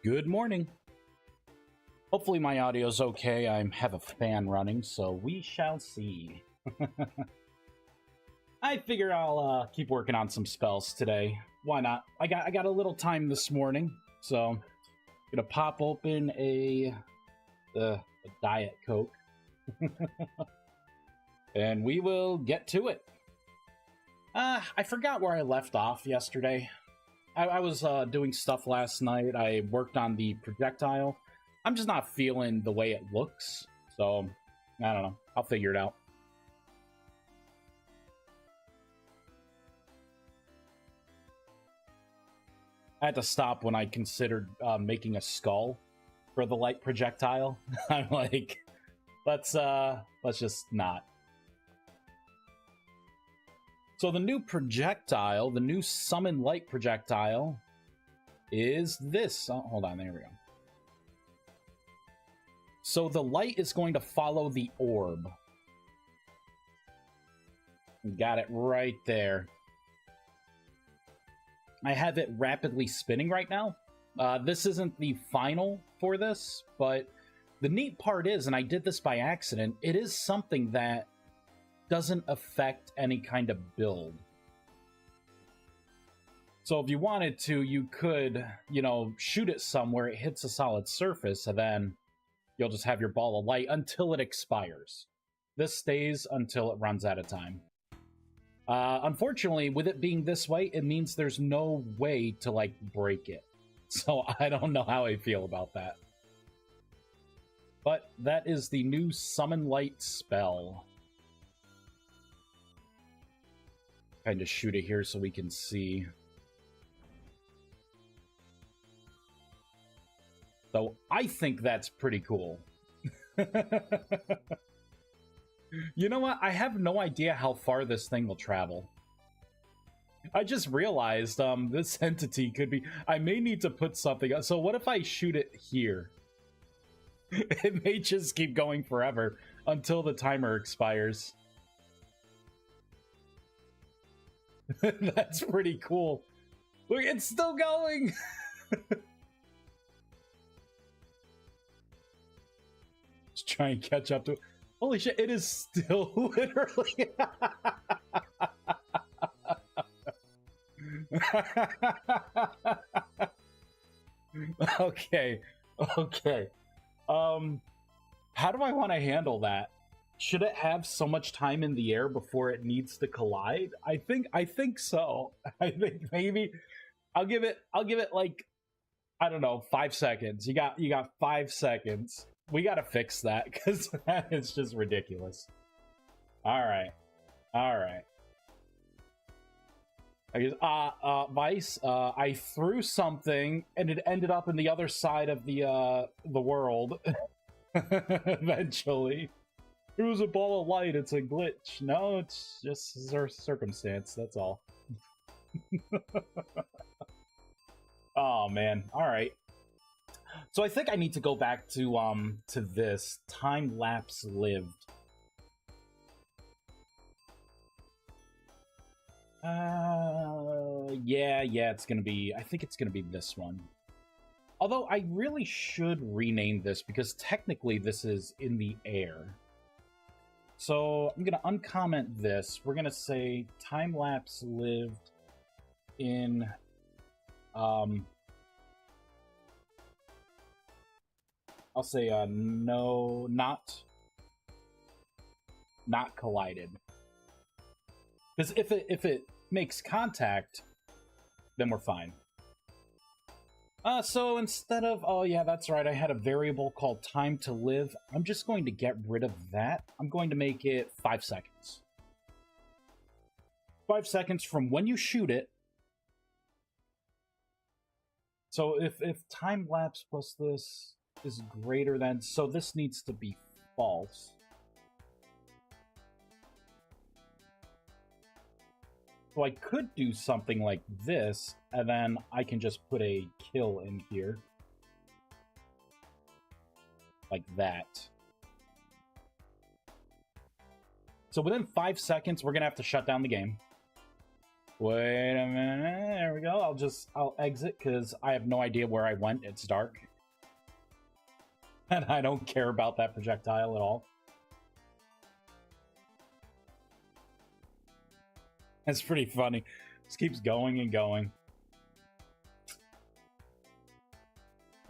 Good morning. Hopefully my audio's okay. I have a fan running, so we shall see. I figure I'll keep working on some spells today. Why not? I got a little time this morning, so I'm gonna pop open a Diet Coke, and we will get to it. I forgot where I left off yesterday. I was doing stuff last night. I worked on the projectile. I'm just not feeling the way it looks, so I don't know. I'll figure it out. I had to stop when I considered making a skull for the light projectile. I'm like, let's just not. So the new projectile, the new summon light projectile, is this. Oh, hold on, there we go. So the light is going to follow the orb. Got it right there. I have it rapidly spinning right now. This isn't the final for this, but the neat part is, and I did this by accident, it is something that doesn't affect any kind of build. So if you wanted to, you could, you know, shoot it somewhere, it hits a solid surface, and then you'll just have your ball of light until it expires. This stays until it runs out of time. Unfortunately, with it being this way, it means there's no way to, like, break it. So I don't know how I feel about that. But that is the new Summon Light spell. Kind of shoot it here so we can see. So I think that's pretty cool. You know what? I have no idea how far this thing will travel. I just realized this entity could be... I may need to put something... So what if I shoot it here? It may just keep going forever until the timer expires. That's pretty cool. Look, it's still going! Let's try and catch up to it. Holy shit, it is still literally... Okay. How do I want to handle that? Should it have so much time in the air before it needs to collide? I think so. I think maybe I'll give it like, I don't know, 5 seconds. You got 5 seconds. We gotta fix that because that is just ridiculous. All right. I guess, Vice, I threw something and it ended up in the other side of the world. Eventually. It was a ball of light, it's a glitch. No, it's just circumstance, that's all. Oh man, alright. So I think I need to go back to this time lapse lived. Yeah, it's gonna be, I think it's gonna be this one. Although I really should rename this because technically this is in the air. So I'm gonna uncomment this. We're gonna say time lapse lived in I'll say no, not collided. Because if it makes contact, then we're fine. So instead of, oh yeah, that's right, I had a variable called time to live. I'm just going to get rid of that. I'm going to make it 5 seconds. 5 seconds from when you shoot it. So if time lapse plus this is greater than, so this needs to be false. So I could do something like this, and then I can just put a kill in here. Like that. So within 5 seconds, we're going to have to shut down the game. Wait a minute. There we go. I'll exit because I have no idea where I went. It's dark. And I don't care about that projectile at all. That's pretty funny. This keeps going and going.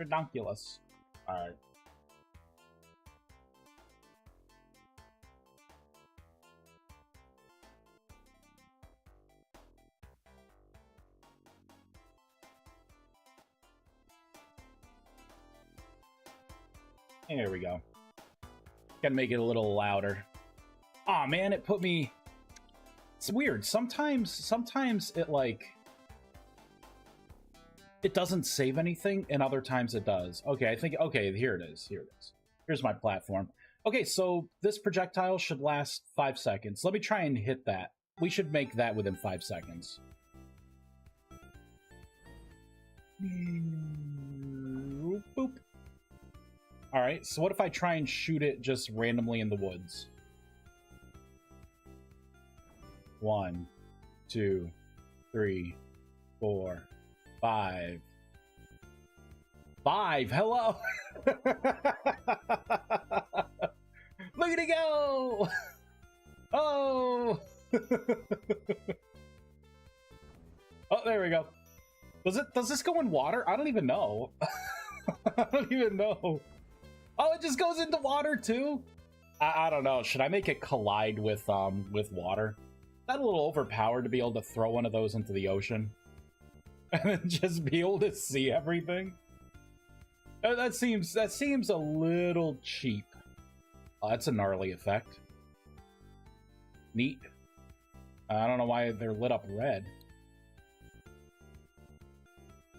Redonkulous. Alright. There we go. Gotta make it a little louder. Aw, oh, man, it put me... It's weird. Sometimes it, like... It doesn't save anything, and other times it does. Okay, I think... Okay, here it is. Here it is. Here's my platform. Okay, so this projectile should last 5 seconds. Let me try and hit that. We should make that within 5 seconds. Boop. Alright, so what if I try and shoot it just randomly in the woods? 1, 2, 3, 4, 5. 5! Hello! Look at it go! Oh! Oh, there we go. Does this go in water? I don't even know. I don't even know. Oh, it just goes into water too? I don't know. Should I make it collide with water? Is that a little overpowered to be able to throw one of those into the ocean? And then just be able to see everything? That seems a little cheap. Oh, that's a gnarly effect. Neat. I don't know why they're lit up red.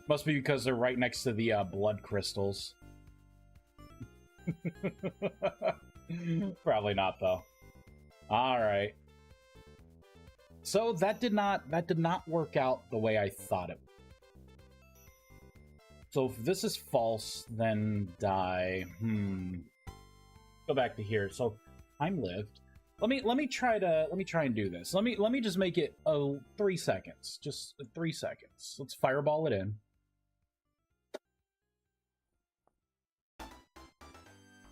Must be because they're right next to the blood crystals. Probably not, though. All right. So that did not work out the way I thought it would. So if this is false, then die. Go back to here. So time lived. Let me try and do this. Let me just make it 3 seconds. Just 3 seconds. Let's fireball it in.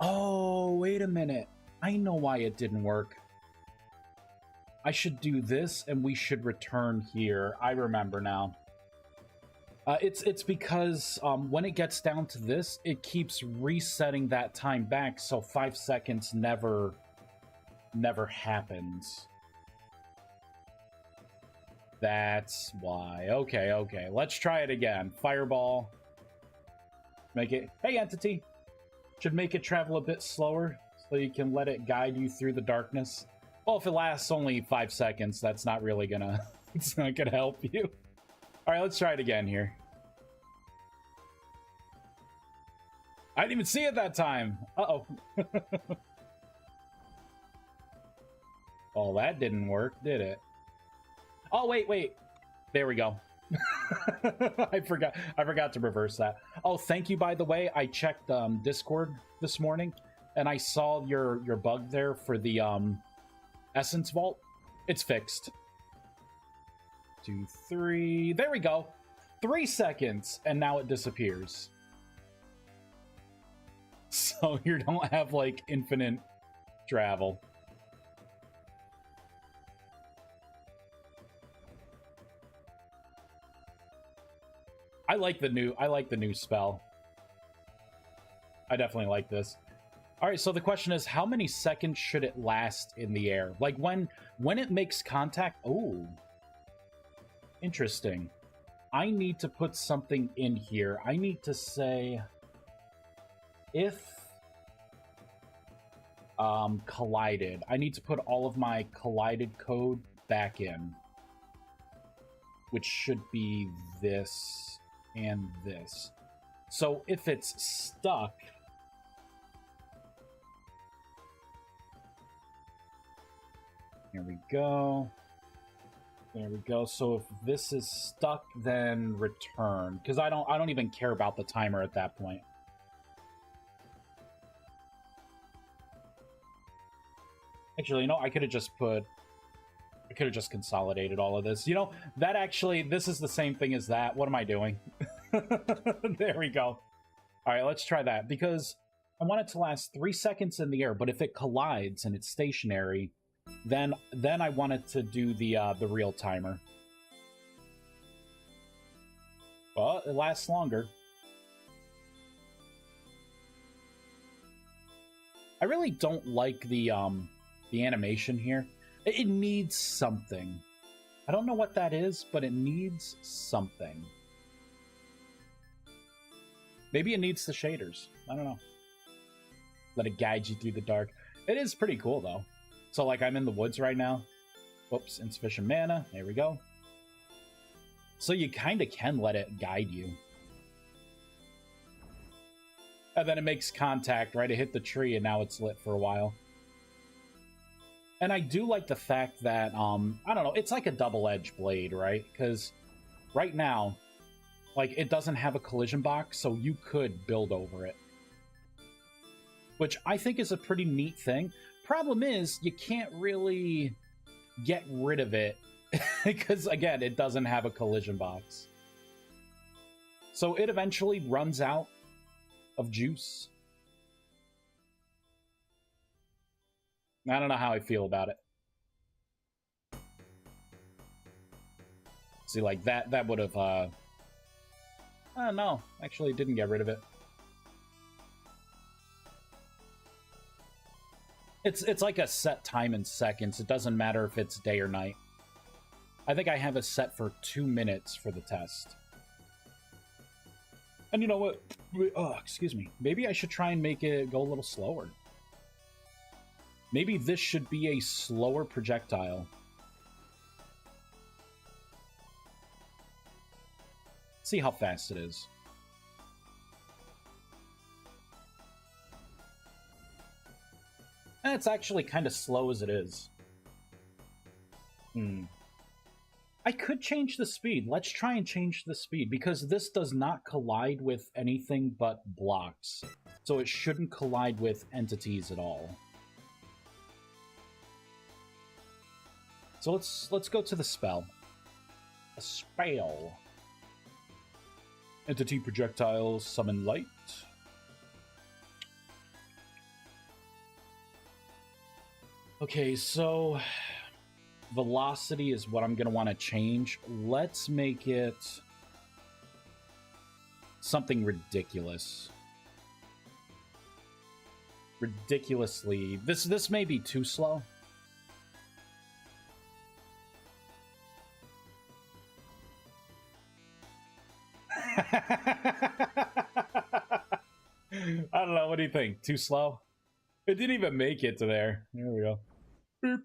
Oh, wait a minute. I know why it didn't work. I should do this, and we should return here. I remember now. It's because when it gets down to this, it keeps resetting that time back, so 5 seconds never happens. That's why. Okay. Let's try it again. Fireball. Make it... Hey, Entity! Should make it travel a bit slower, so you can let it guide you through the darkness. Well, if it lasts only 5 seconds, that's not really gonna... It's not gonna help you. Alright, let's try it again here. I didn't even see it that time! Uh-oh. Oh, that didn't work, did it? Oh, wait. There we go. I forgot to reverse that. Oh, thank you, by the way. I checked Discord this morning, and I saw your bug there for the Essence Vault. It's fixed. 2, 3. There we go. 3 seconds, and now it disappears. So you don't have, like, infinite travel. I like the new spell. I definitely like this. All right, so the question is, how many seconds should it last in the air? Like when it makes contact. Oh, interesting. I need to put something in here. I need to say if collided. I need to put all of my collided code back in, which should be this and this. So if it's stuck, here we go. There we go. So if this is stuck, then return, because I don't even care about the timer at that point. Actually, you know, I could have just put could have just consolidated all of this. You know, that actually, this is the same thing as that. What am I doing? There we go. All right, let's try that, because I want it to last 3 seconds in the air, but if it collides and it's stationary, then I want it to do the real timer. Well, it lasts longer. I really don't like the animation here. It needs something. I don't know what that is, but it needs something. Maybe it needs the shaders. I don't know. Let it guide you through the dark. It is pretty cool, though. So, like, I'm in the woods right now. Whoops, insufficient mana. There we go. So you kind of can let it guide you. And then it makes contact, right? It hit the tree, and now it's lit for a while. And I do like the fact that, I don't know, it's like a double-edged blade, right? Because right now, like, it doesn't have a collision box, so you could build over it. Which I think is a pretty neat thing. Problem is, you can't really get rid of it, because, again, it doesn't have a collision box. So it eventually runs out of juice. I don't know how I feel about it. See, like, that would have, I don't know. Actually, it didn't get rid of it. It's like a set time in seconds. It doesn't matter if it's day or night. I think I have it set for 2 minutes for the test. And you know what? Oh, excuse me. Maybe I should try and make it go a little slower. Maybe this should be a slower projectile. See how fast it is. And it's actually kind of slow as it is. I could change the speed. Let's try and change the speed, because this does not collide with anything but blocks. So it shouldn't collide with entities at all. So let's go to the spell. A spell. Entity projectiles, summon light. Okay, so velocity is what I'm going to want to change. Let's make it something ridiculous. Ridiculously. This may be too slow. I don't know. What do you think? Too slow? It didn't even make it to there. There we go. Boop.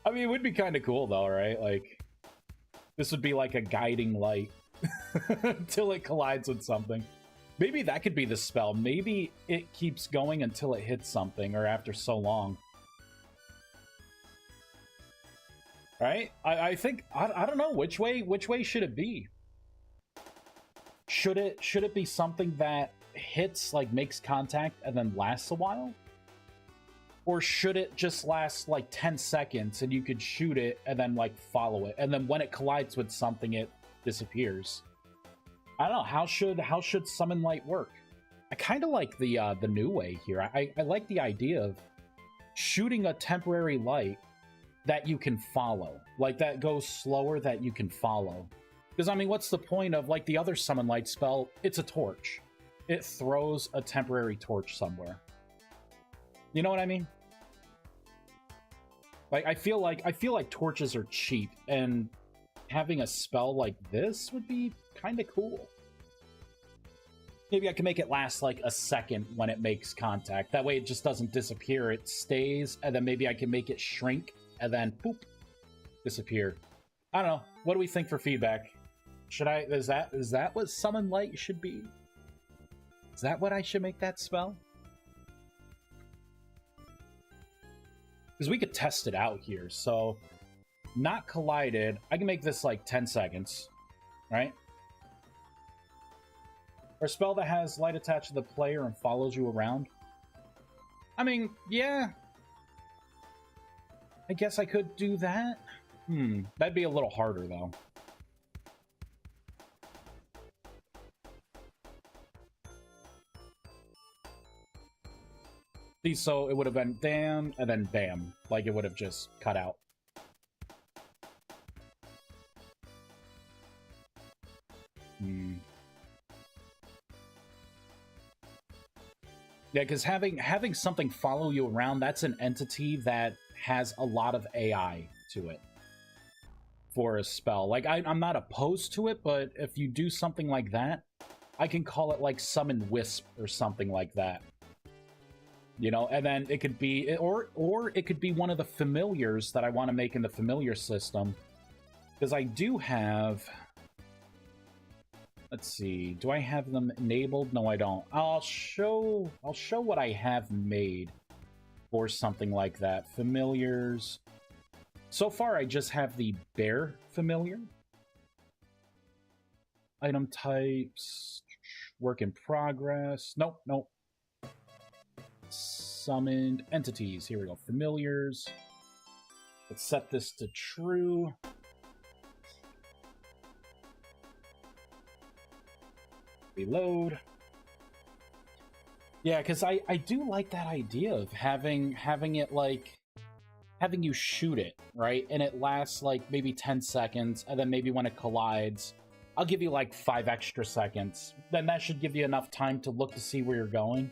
I mean, it would be kind of cool, though, right? Like, this would be like a guiding light until it collides with something. Maybe that could be the spell. Maybe it keeps going until it hits something, or after so long. Right? I think I don't know which way should it be? Should it be something that hits, like, makes contact and then lasts a while? Or should it just last like 10 seconds and you could shoot it and then, like, follow it, and then when it collides with something it disappears? I don't know. How should summon light work? I kind of like the new way here. I like the idea of shooting a temporary light that you can follow, like, that goes slower, that you can follow. Because, I mean, what's the point of, like, the other summon light spell? It's a torch. It throws a temporary torch somewhere. You know what I mean? Like, I feel like torches are cheap, and having a spell like this would be kind of cool. Maybe I can make it last like a second when it makes contact. That way it just doesn't disappear. It stays, and then maybe I can make it shrink and then poop, disappear. I don't know. What do we think for feedback? Is that what summon light should be? Is that what I should make that spell? Because we could test it out here. So, not collided. I can make this like 10 seconds, right? Or a spell that has light attached to the player and follows you around. I mean, yeah. I guess I could do that. That'd be a little harder, though. See, so it would have been damn, and then bam. Like, it would have just cut out. Yeah, because having something follow you around, that's an entity that has a lot of AI to it for a spell. Like, I'm not opposed to it, but if you do something like that, I can call it like Summon Wisp or something like that. You know, and then it could be, or it could be one of the familiars that I want to make in the familiar system. Because I do have... Let's see, do I have them enabled? No, I don't. I'll show what I have made for something like that. Familiars. So far, I just have the bear familiar. Item types. Work in progress. Nope, nope. Summoned entities. Here we go. Familiars. Let's set this to true. Reload. Yeah, because I do like that idea of having it like having you shoot it, right? And it lasts like maybe 10 seconds, and then maybe when it collides, I'll give you like 5 extra seconds. Then that should give you enough time to look to see where you're going,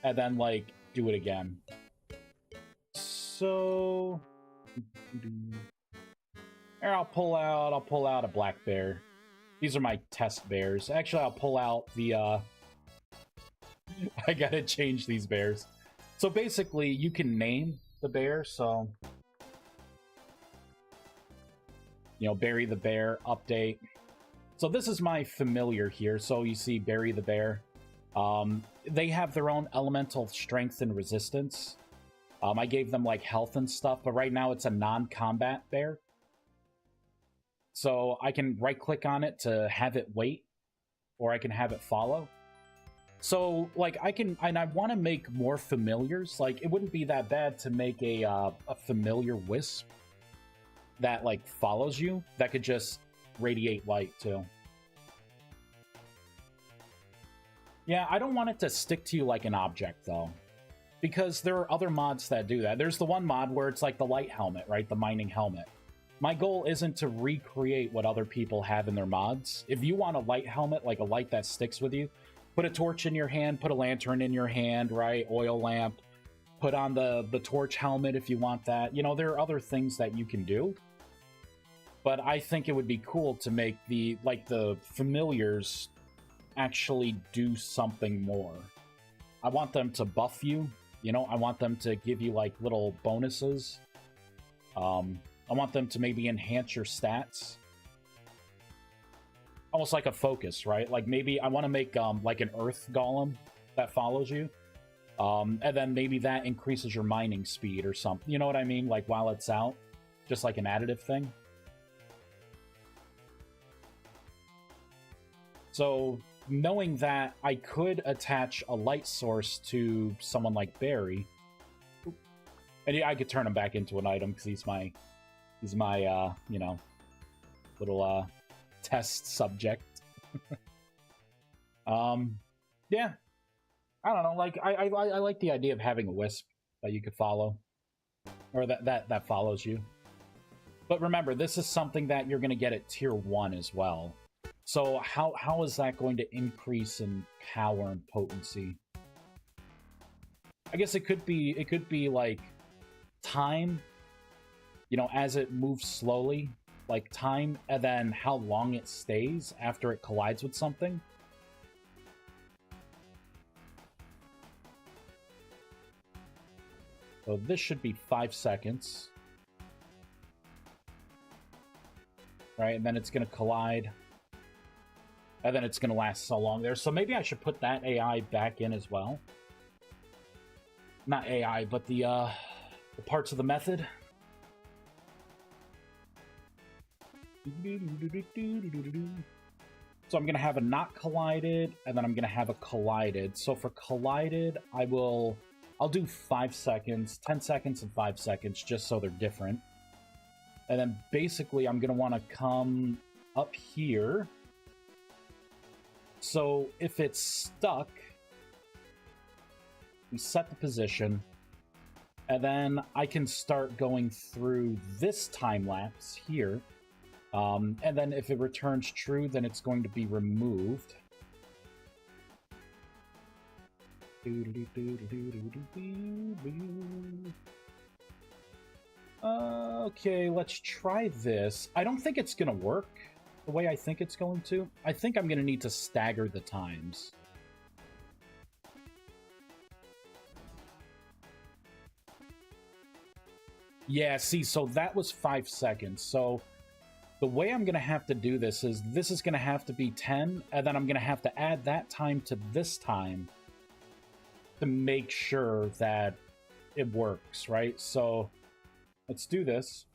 and then like do it again. So here, I'll pull out a black bear. These are my test bears. Actually, I'll pull out the, I gotta change these bears. So basically, you can name the bear, so... You know, Bury the Bear, update. So this is my familiar here, so you see Bury the Bear. They have their own elemental strength and resistance. I gave them, like, health and stuff, but right now it's a non-combat bear. So I can right-click on it to have it wait, or I can have it follow. So, like, I can, and I want to make more familiars. Like, it wouldn't be that bad to make a familiar wisp that, like, follows you, that could just radiate light, too. Yeah, I don't want it to stick to you like an object, though. Because there are other mods that do that. There's the one mod where it's like the light helmet, right? The mining helmet. My goal isn't to recreate what other people have in their mods. If you want a light helmet, like a light that sticks with you, put a torch in your hand, put a lantern in your hand, right? Oil lamp. Put on the torch helmet if you want that. You know, there are other things that you can do. But I think it would be cool to make the familiars actually do something more. I want them to buff you. You know, I want them to give you, like, little bonuses. I want them to maybe enhance your stats. Almost like a focus, right? Like, maybe I want to make, like, an earth golem that follows you. And then maybe that increases your mining speed or something. You know what I mean? Like, while it's out. Just like an additive thing. So, knowing that I could attach a light source to someone like Barry. And yeah, I could turn him back into an item because he's my, you know, little, test subject. Yeah. I don't know, like, I like the idea of having a wisp that you could follow. Or that follows you. But remember, this is something that you're going to get at tier 1 as well. So how is that going to increase in power and potency? I guess it could be like time, you know, as it moves slowly, like time, and then how long it stays after it collides with something. So this should be 5 seconds. Right, and then it's going to collide. And then it's going to last so long there. So maybe I should put that AI back in as well. Not AI, but the parts of the method. So I'm going to have a not collided, and then I'm going to have a collided. So for collided, I will I'll do 5 seconds, 10 seconds, and 5 seconds, just so they're different. And then basically I'm going to want to come up here. So if it's stuck, we set the position, and then I can start going through this time lapse here. And then if it returns true, then it's going to be removed. Okay, let's try this. I don't think it's gonna work the way I think it's going to. I think I'm gonna need to stagger the times. Yeah, see, so that was 5 seconds. So the way I'm going to have to do this is going to have to be 10, and then I'm going to have to add that time to this time to make sure that it works, right? So let's do this.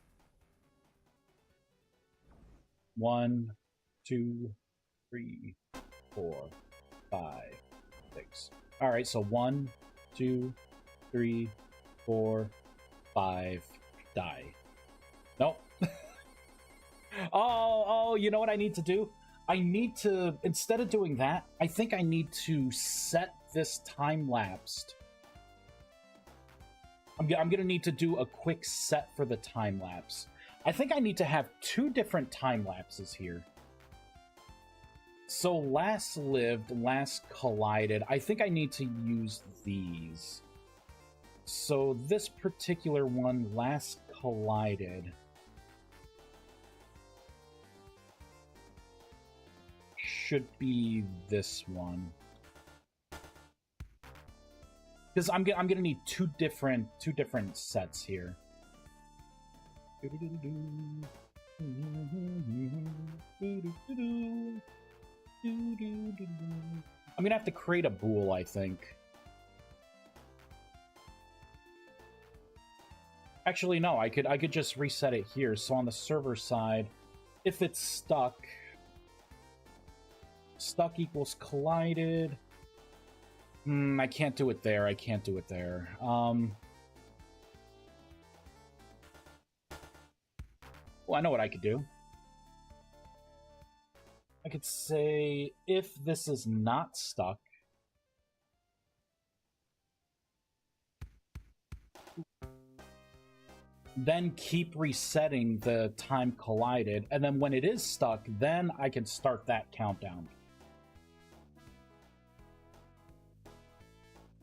1, 2, 3, 4, 5, 6. All right, so 1, 2, 3, 4, 5, die. Nope. Oh, you know what I need to do? I need to, instead of doing that, I think I need to set this time-lapsed. I'm going to need to do a quick set for the time-lapse. I think I need to have 2 different time-lapses here. So last lived, last collided. I think I need to use these. So this particular one, last collided, should be this one. Because I'm gonna need two different sets here. I'm gonna have to create a bool, I think. Actually, no, I could just reset it here. So on the server side, if it's stuck equals collided. I can't do it there. I can't do it there. Well, I know what I could do. I could say if this is not stuck, then keep resetting the time collided, and then when it is stuck, then I can start that countdown.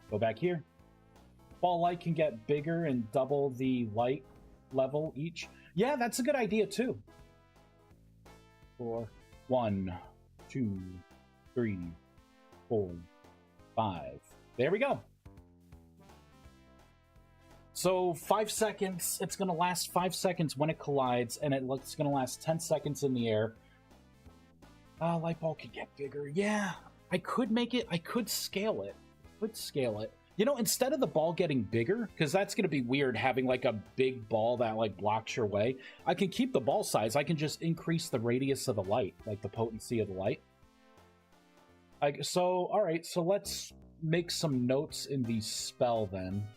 Go back here. Ball light can get bigger and double the light level each. Yeah, that's a good idea too. 4, 1, 2, 3, 4, 5. There we go. So 5 seconds, it's going to last 5 seconds when it collides, and it's going to last 10 seconds in the air. Light bulb can get bigger. Yeah, I could make it, I could scale it. You know, instead of the ball getting bigger, because that's going to be weird having like a big ball that like blocks your way, I can keep the ball size. I can just increase the radius of the light, like the potency of the light. So, all right, so let's make some notes in the spell then.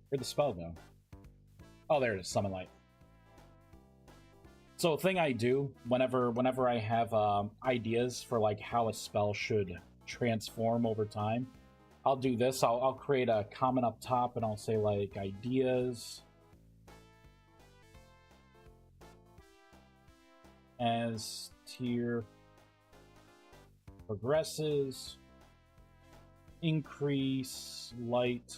Where'd the spell go? Oh, there it is, summon light. So a thing I do whenever I have ideas for like how a spell should transform over time, I'll do this. I'll create a comment up top and I'll say like ideas as tier progresses, increase light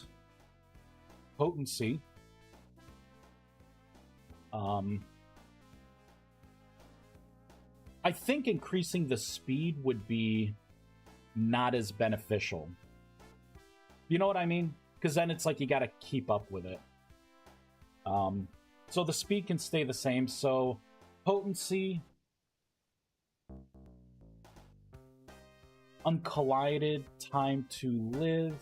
potency. I think increasing the speed would be not as beneficial. You know what I mean? Because then it's like you gotta keep up with it. So the speed can stay the same. So potency, uncollided, time to live,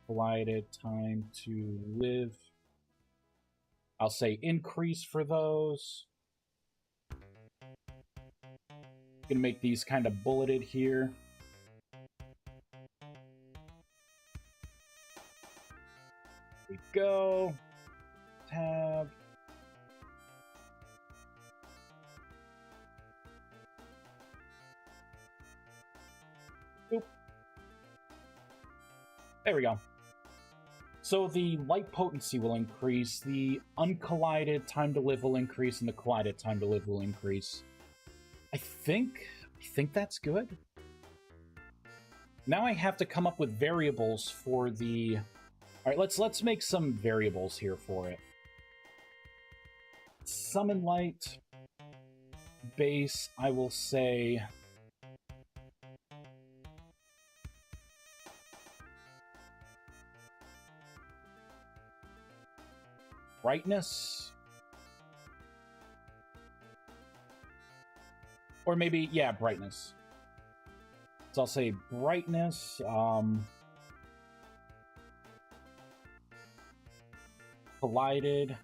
collided, time to live. I'll say increase for those. Gonna make these kind of bulleted here. go. Tab. Boop. There we go. So the light potency will increase, the uncollided time to live will increase, and the collided time to live will increase. I think that's good. Now I have to come up with variables for the... Alright, let's make some variables here for it. Summon light, base, I will say... brightness. Or maybe, yeah, brightness. So I'll say brightness, collided,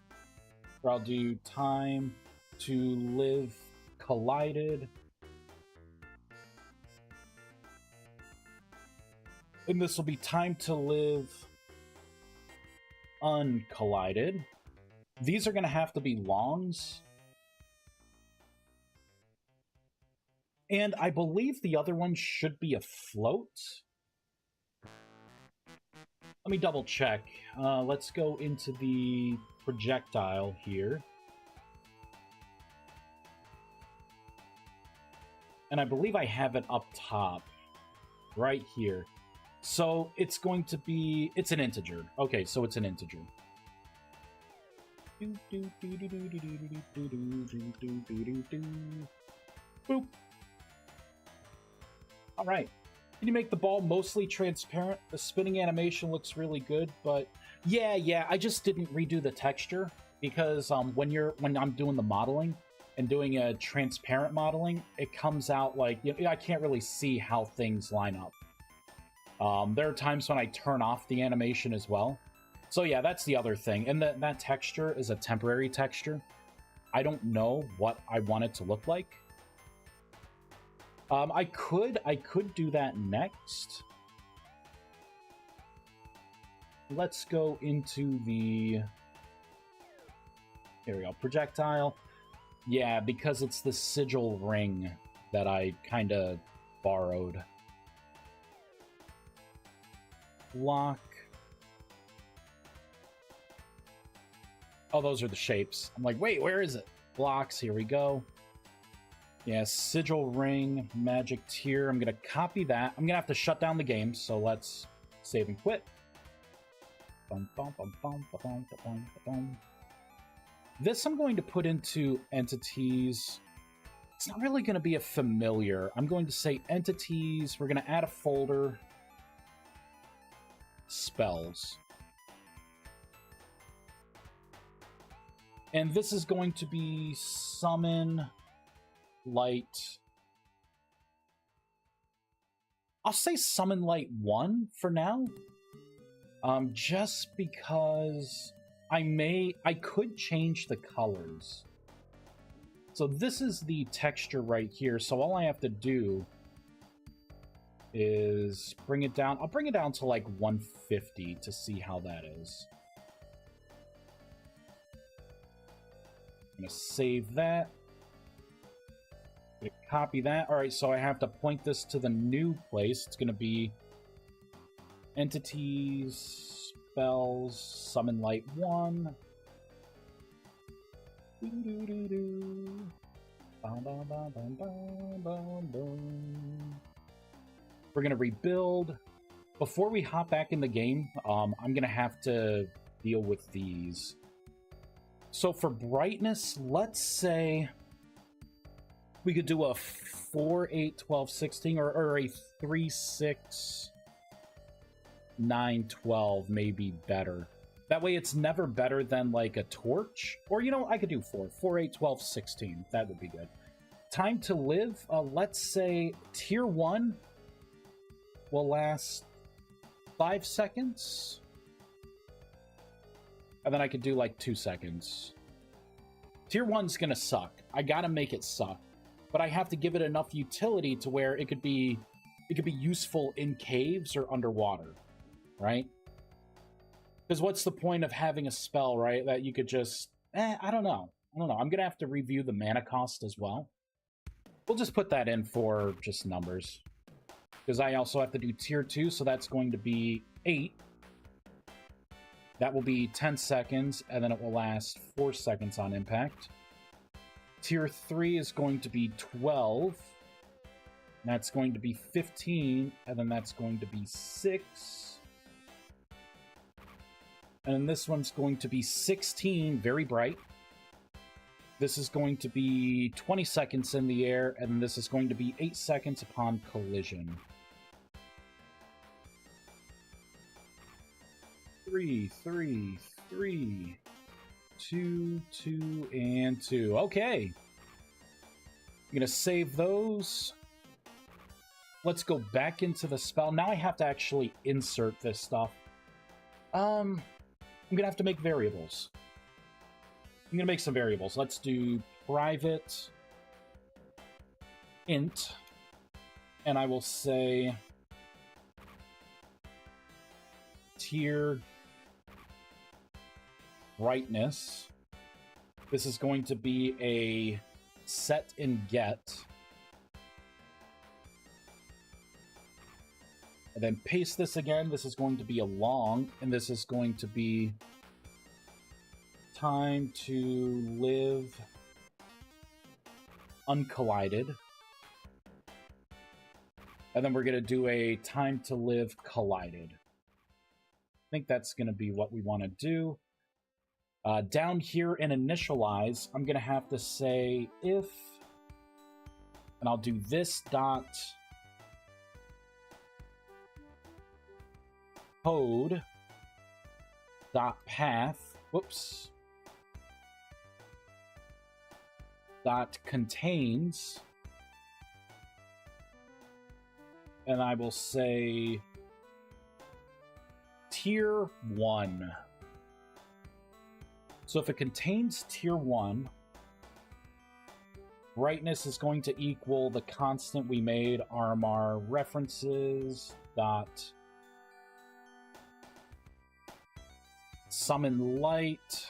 or I'll do time to live collided. And this will be time to live uncollided. These are going to have to be longs. And I believe the other one should be a float. Let me double check. Let's go into the projectile here. And I believe I have it up top, right here. So it's going to be, it's an integer. Okay, so it's an integer. Boop. All right. Can you make the ball mostly transparent? The spinning animation looks really good, but yeah, I just didn't redo the texture because when I'm doing the modeling and doing a transparent modeling, it comes out like, you know, I can't really see how things line up. There are times when I turn off the animation as well. So yeah, that's the other thing. And that texture is a temporary texture. I don't know what I want it to look like. I could do that next. Let's go into the... Here we go, projectile. Yeah, because it's the sigil ring that I kind of borrowed. Block. Oh, those are the shapes. I'm like, wait, where is it? Blocks, here we go. Yeah, sigil ring, magic tier. I'm going to copy that. I'm going to have to shut down the game, so let's save and quit. This I'm going to put into entities. It's not really going to be a familiar. I'm going to say entities. We're going to add a folder. Spells. And this is going to be summon light. I'll say summon light 1 for now. Just because I could change the colors. So this is the texture right here. So all I have to do is bring it down. I'll bring it down to like 150 to see how that is. I'm gonna save that. Copy that. All right, so I have to point this to the new place. It's going to be entities, spells, summon light 1. We're going to rebuild. Before we hop back in the game, I'm going to have to deal with these. So for brightness, let's say... we could do a 4, 8, 12, 16, or a 3, 6, 9, 12, maybe better. That way it's never better than, like, a torch. Or, you know, I could do 4, 8, 12, 16. That would be good. Time to live, let's say tier 1 will last 5 seconds. And then I could do, like, 2 seconds. Tier 1's gonna suck. I gotta make it suck. But I have to give it enough utility to where it could be useful in caves or underwater, right? Because what's the point of having a spell, right? That you could just... I don't know. I don't know. I'm going to have to review the mana cost as well. We'll just put that in for just numbers. Because I also have to do tier 2, so that's going to be 8. That will be 10 seconds, and then it will last 4 seconds on impact. Tier 3 is going to be 12. That's going to be 15, and then that's going to be 6. And then this one's going to be 16, very bright. This is going to be 20 seconds in the air, and this is going to be 8 seconds upon collision. 3, 3, 3, 2, 2, and 2. Okay. I'm gonna save those. Let's go back into the spell. Now I have to actually insert this stuff. I'm gonna have to make variables. I'm gonna make some variables. Let's do private int, and I will say tier brightness. This is going to be a set and get. And then paste this again. This is going to be a long, and this is going to be time to live uncollided. And then we're going to do a time to live collided. I think that's going to be what we want to do. Down here in initialize, I'm going to have to say if, and I'll do this dot code dot path, whoops, dot contains, and I will say tier 1. So if it contains tier 1, brightness is going to equal the constant we made, RMR references dot summon light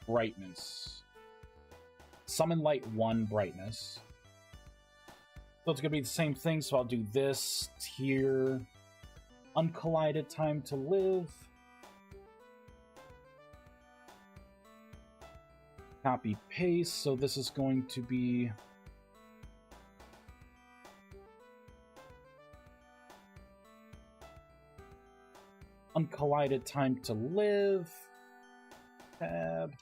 brightness. Summon light 1 brightness. So it's going to be the same thing, so I'll do this tier uncollided time to live. Copy paste, so this is going to be uncollided time to live. Tab.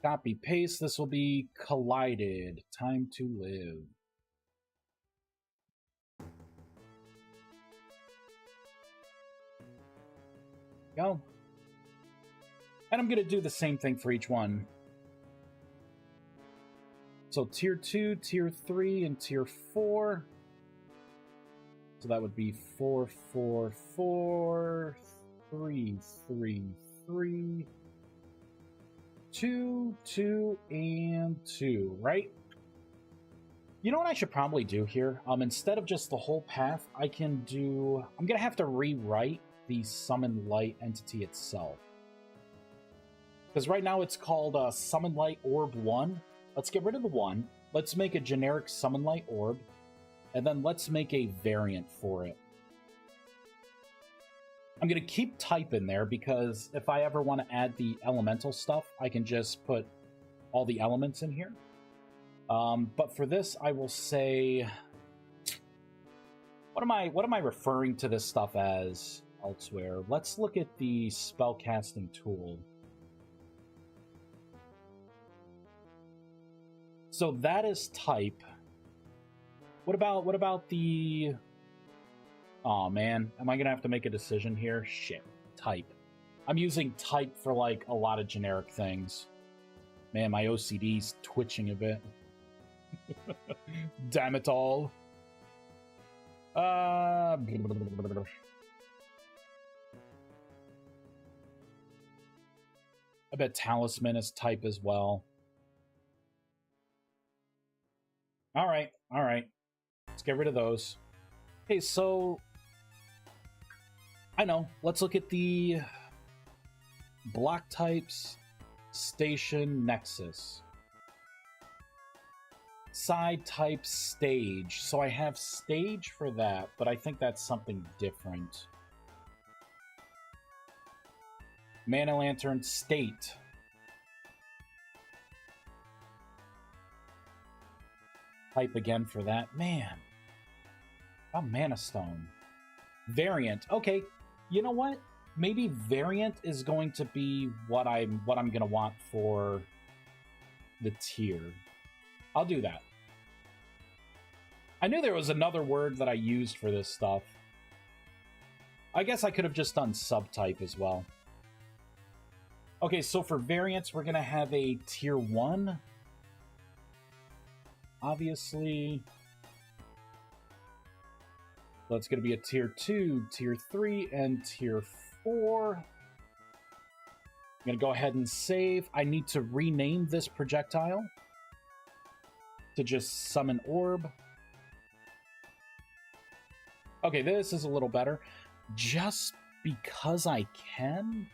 Copy paste, this will be collided time to live. Go. And I'm going to do the same thing for each one. So tier 2, tier 3, and tier 4. So that would be 4, 4, 4, 3, 3, 3, 2, 2, and 2, right? You know what I should probably do here? Instead of just the whole path, I'm going to have to rewrite the summon light entity itself. Because right now it's called Summon Light Orb 1. Let's get rid of the 1. Let's make a generic Summon Light Orb. And then let's make a variant for it. I'm going to keep type in there because if I ever want to add the elemental stuff, I can just put all the elements in here. But for this, I will say... What am I referring to this stuff as elsewhere? Let's look at the spellcasting tool. So that is type. What about the... Oh man, am I gonna have to make a decision here? Shit, type. I'm using type for like a lot of generic things. Man, my OCD's twitching a bit. Damn it all. I bet talisman is type as well. All right. Let's get rid of those. Okay, so I know. Let's look at the block types. Station Nexus. Side type stage. So I have stage for that, but I think that's something different. Mana Lantern State. Type again for that. Man. Oh, Mana Stone. Variant. Okay. You know what? Maybe variant is going to be what I'm gonna want for the tier. I'll do that. I knew there was another word that I used for this stuff. I guess I could have just done subtype as well. Okay, so for variants, we're gonna have a tier 1. Obviously. So it's gonna be a tier 2, tier 3, and tier 4. I'm gonna go ahead and save. I need to rename this projectile to just summon orb. Okay, this is a little better. Just because I can?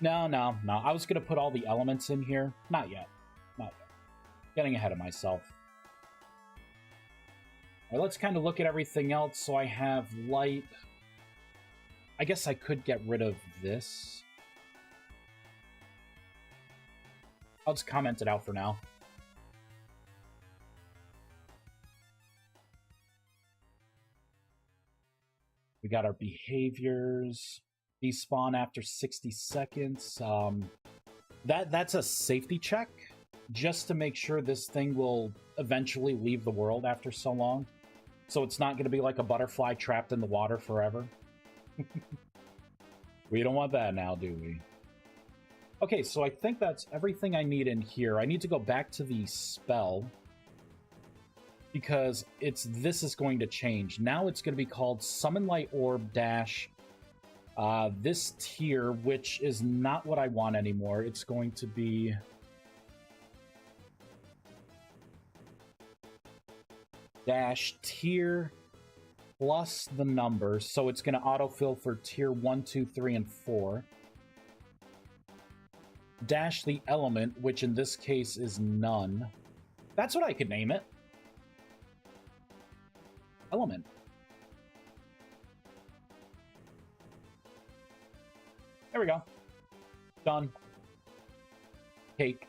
No. I was gonna put all the elements in here. Not yet. Getting ahead of myself. All right, let's kind of look at everything else. So I have light. I guess I could get rid of this. I'll just comment it out for now. We got our behaviors. Despawn after 60 seconds. That's a safety check, just to make sure this thing will eventually leave the world after so long. So it's not going to be like a butterfly trapped in the water forever. We don't want that now, do we? Okay, so I think that's everything I need in here. I need to go back to the spell, because this is going to change. Now it's going to be called Summon Light Orb dash this tier, which is not what I want anymore. It's going to be dash tier plus the numbers. So it's going to autofill for tier 1, 2, 3, and 4. Dash the element, which in this case is none. That's what I could name it. Element. There we go. Done. Cake.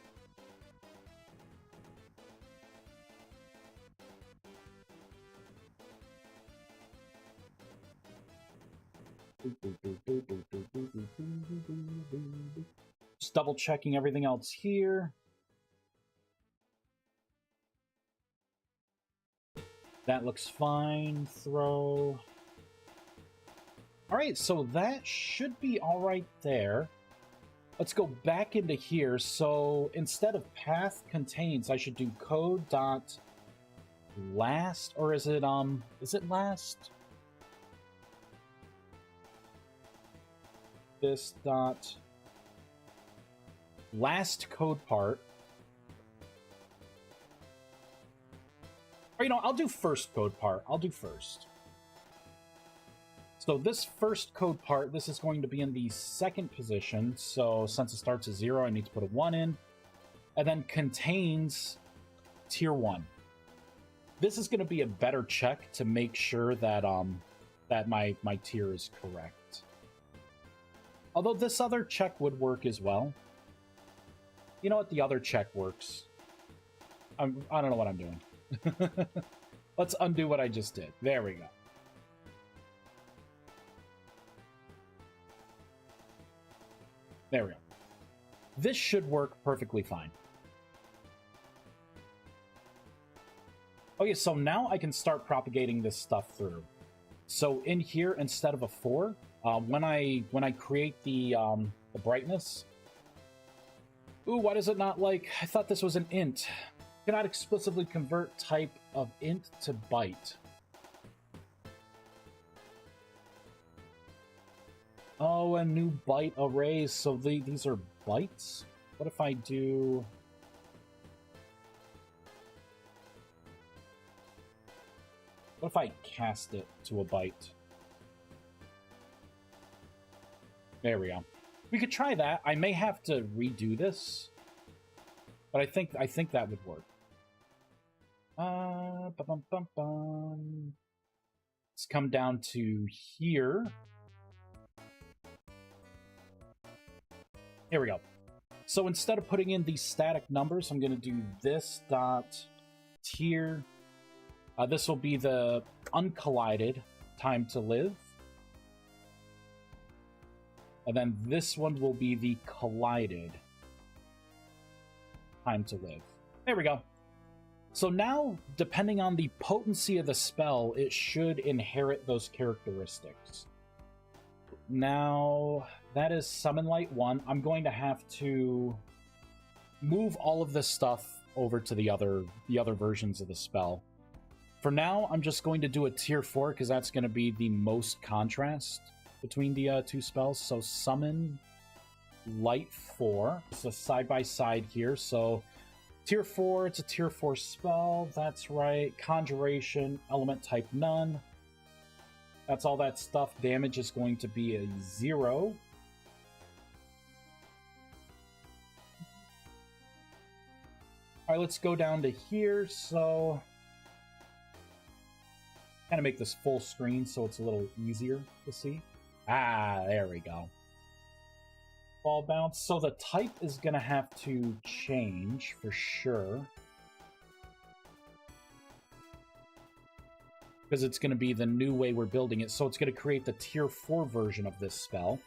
Just double checking everything else here. That looks fine. Throw. All right, so that should be all right there. Let's go back into here. So instead of path contains, I should do code dot last, or is it last? This dot last code part. Or, I'll do first code part. I'll do first. So this first code part, this is going to be in the second position. So since it starts at 0, I need to put a 1 in. And then contains tier 1. This is going to be a better check to make sure that that my tier is correct. Although this other check would work as well. You know what? The other check works. I don't know what I'm doing. Let's undo what I just did. There we go. There we go. This should work perfectly fine. Okay, so now I can start propagating this stuff through. So in here, instead of a 4, when I create the brightness. Ooh, why does it not like? I thought this was an int. Cannot explicitly convert type of int to byte. Oh, a new byte arrays. So these are bytes? What if I do... What if I cast it to a bite? There we go. We could try that. I may have to redo this, but I think that would work. Let's come down to here. Here we go. So instead of putting in these static numbers, I'm going to do this dot tier. This will be the uncollided time to live. And then this one will be the collided time to live. There we go. So now, depending on the potency of the spell, it should inherit those characteristics. Now, that is Summon Light 1. I'm going to have to move all of this stuff over to the other versions of the spell. For now, I'm just going to do a tier 4 because that's going to be the most contrast between the two spells. So Summon Light 4. It's a side-by-side here. So tier 4, it's a tier 4 spell. That's right. Conjuration, element type none. That's all that stuff. Damage is going to be a 0. Alright, let's go down to here. So kind of make this full screen so it's a little easier to see. Ah, there we go. Ball bounce. So the type is going to have to change for sure, because it's going to be the new way we're building it. So it's going to create the tier 4 version of this spell.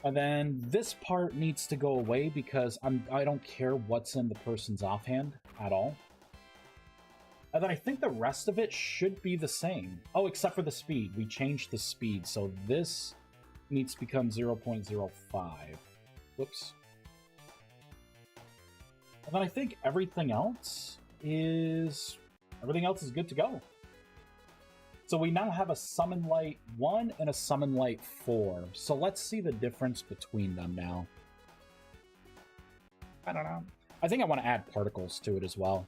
And then this part needs to go away because I don't care what's in the person's offhand at all. And then I think the rest of it should be the same. Oh, except for the speed. We changed the speed, so this needs to become 0.05. Whoops. And then I think everything else is good to go. So we now have a Summon Light 1 and a Summon Light 4. So let's see the difference between them now. I don't know. I think I want to add particles to it as well.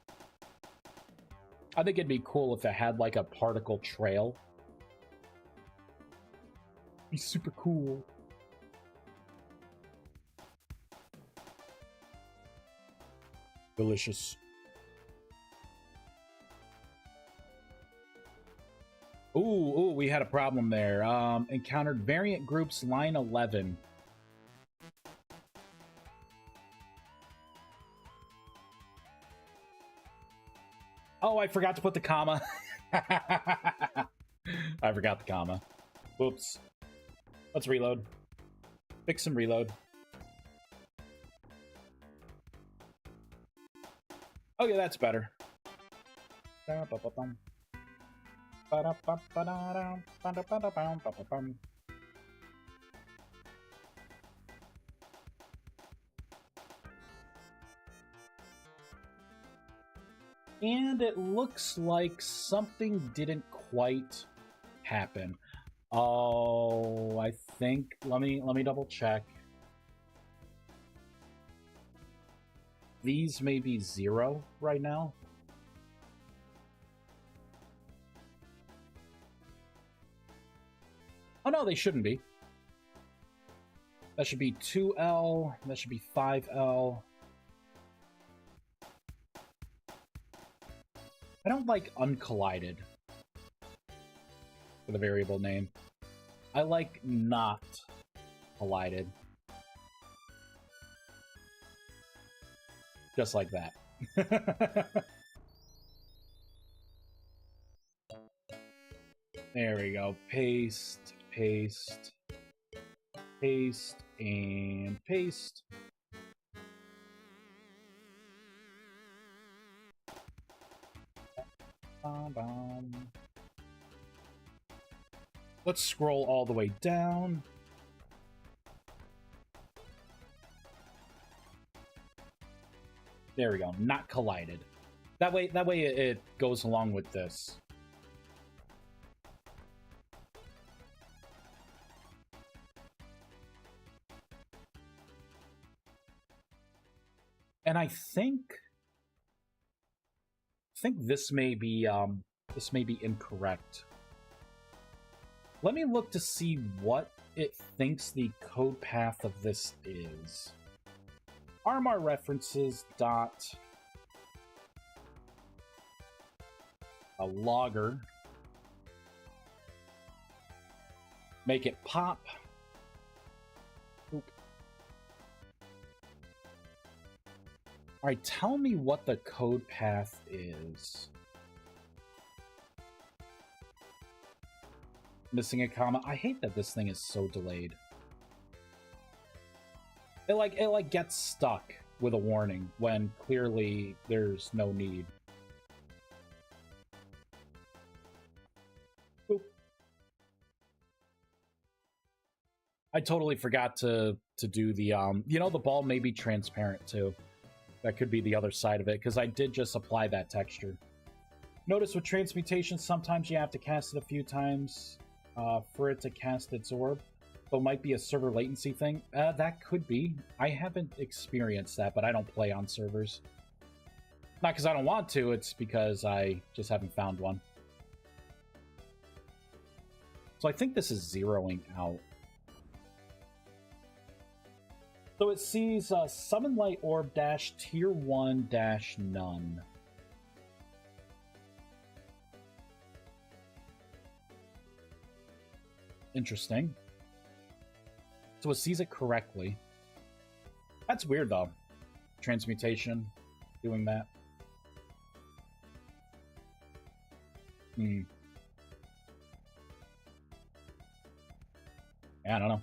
I think it'd be cool if it had like a particle trail. Be super cool. Delicious. Ooh, we had a problem there. Encountered variant groups, line 11. Oh, I forgot to put the comma. I forgot the comma. Whoops. Let's reload. Fix and reload. Okay, that's better. And it looks like something didn't quite happen. Oh, I think let me double check. These may be 0 right now. Oh no, they shouldn't be. That should be 2L, that should be 5L. I don't like uncollided for the variable name. I like not collided. Just like that. There we go. Paste, paste, paste, and paste. Let's scroll all the way down. There we go. Not collided. That way it goes along with this. And I think think this may be incorrect. Let me look to see what it thinks the code path of this is. RMR references dot a logger. Make it pop. Oop. All right, tell me what the code path is. Missing a comma. I hate that this thing is so delayed. It like gets stuck with a warning when clearly there's no need. Oop. I totally forgot to do the you know, the ball may be transparent too. That could be the other side of it, because I did just apply that texture. Notice with transmutation, sometimes you have to cast it a few times for it to cast its orb. So it might be a server latency thing. That could be. I haven't experienced that, but I don't play on servers. Not because I don't want to, it's because I just haven't found one. So I think this is zeroing out. So it sees Summon Light Orb dash Tier 1 dash none. Interesting. So it sees it correctly. That's weird, though. Transmutation, doing that. Yeah, I don't know.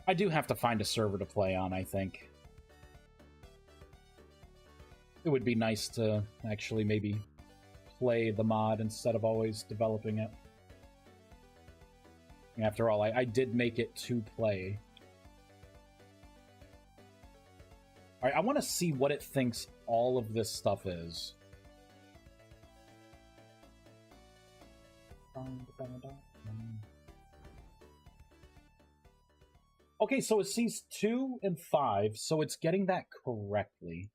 I do have to find a server to play on, I think. It would be nice to actually maybe play the mod instead of always developing it. After all, I did make it to play. Alright, I want to see what it thinks all of this stuff is. Okay, so it sees 2 and 5, so it's getting that correctly.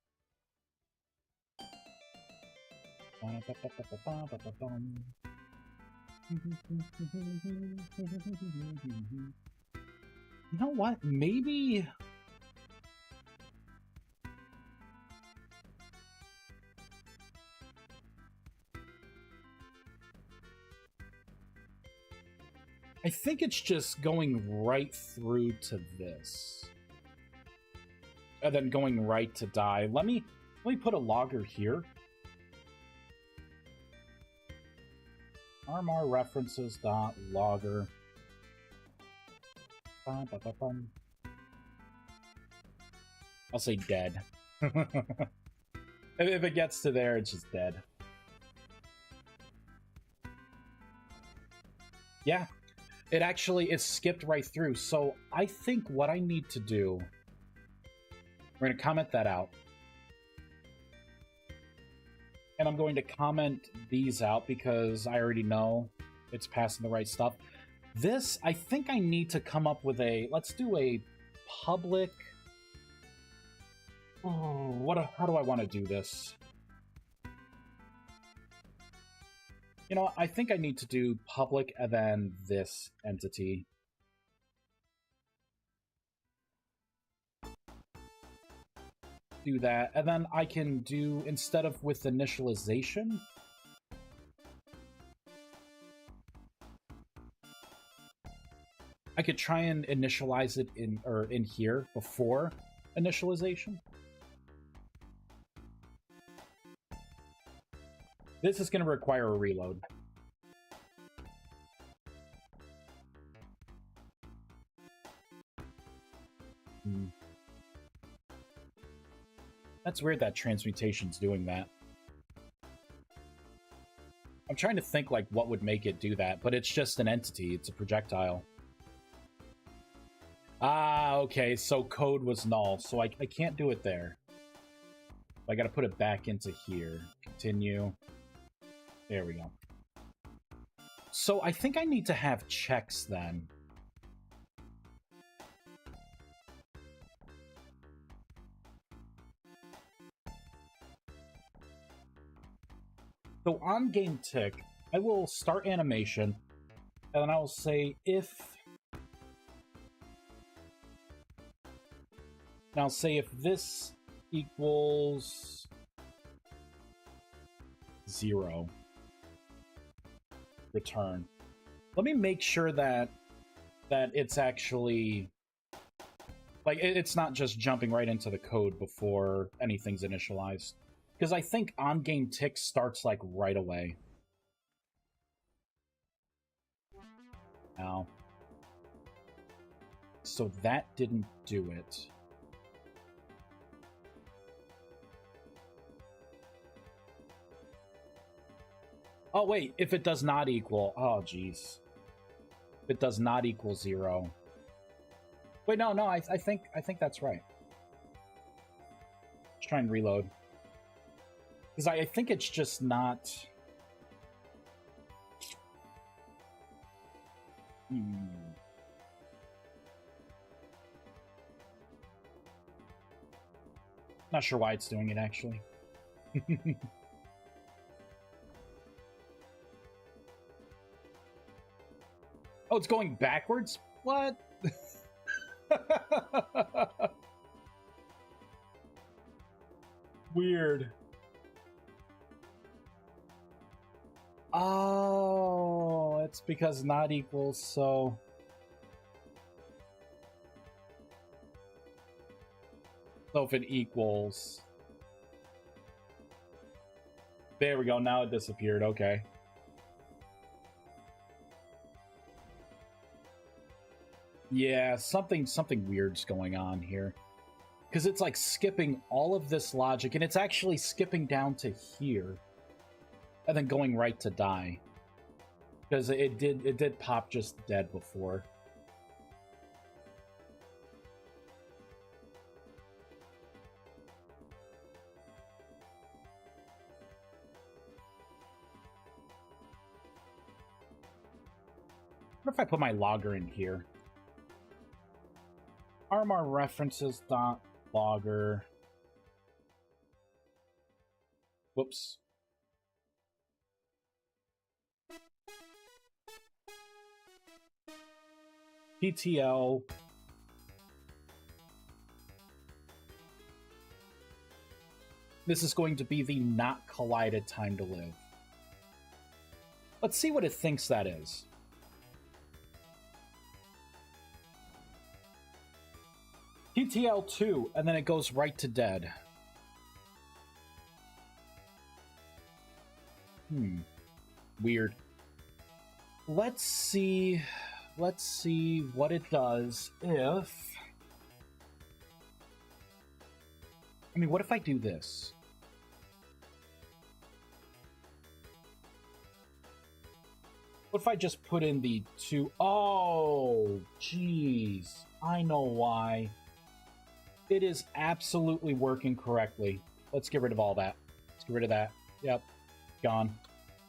You know what? Maybe... I think it's just going right through to this. And then going right to die. Let me put a logger here. RMR references dot logger. I'll say dead. If it gets to there, it's just dead. Yeah. It skipped right through. So I think what I need to do, we're going to comment that out. And I'm going to comment these out because I already know it's passing the right stuff. This, I think I need to come up with a, let's do a public, how do I want to do this? You know, I think I need to do public and then this entity. Do that, and then I can do, instead of with initialization, I could try and initialize it in here before initialization. This is going to require a reload. That's weird that transmutation's doing that. I'm trying to think like what would make it do that, but it's just an entity. It's a projectile. Ah, okay, so code was null, so I can't do it there. I gotta put it back into here. Continue. There we go. So I think I need to have checks then. So on game tick, I will start animation, and then I will say if... And I'll say if this equals 0, return. Let me make sure that it's actually... Like, it's not just jumping right into the code before anything's initialized. Because I think on-game tick starts, like, right away. Now. So that didn't do it. Oh, wait, if it does not equal... Oh, jeez. If it does not equal 0... Wait, no, I think that's right. Let's try and reload. Because I think it's just not... Not sure why it's doing it, actually. Oh, it's going backwards? What? Weird. Oh, it's because not equals, so... So if it equals... There we go, now it disappeared, okay. Yeah, something weird's going on here. Because it's like skipping all of this logic, and it's actually skipping down to here. And then going right to die. Because it did pop just dead before. What if I put my logger in here? RMR references dot logger. Whoops. PTL. This is going to be the not collided time to live. Let's see what it thinks that is. PTL2, and then it goes right to dead. Weird. Let's see what it does if... I mean, what if I do this? What if I just put in the 2... Oh, jeez. I know why. It is absolutely working correctly. Let's get rid of all that. Let's get rid of that. Yep. Gone.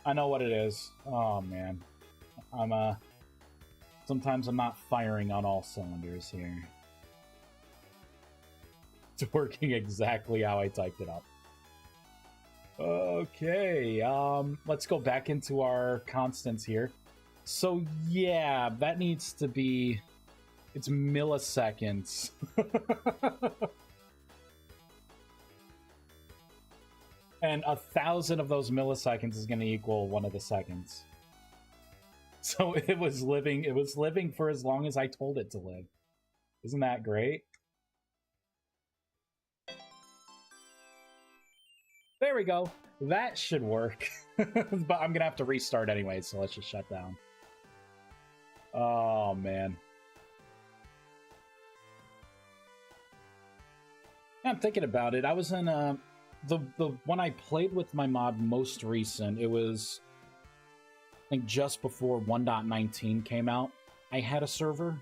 I know what it is. Oh, man. Sometimes I'm not firing on all cylinders here. It's working exactly how I typed it up. Okay, let's go back into our constants here. So, yeah, that needs to be... It's milliseconds. And 1,000 of those milliseconds is going to equal 1 of the seconds. So it was living for as long as I told it to live. Isn't that great? There we go. That should work. But I'm going to have to restart anyway, so let's just shut down. Oh, man. Yeah, I'm thinking about it. I was in the when I played with my mod most recent, it was I think just before 1.19 came out. I had a server.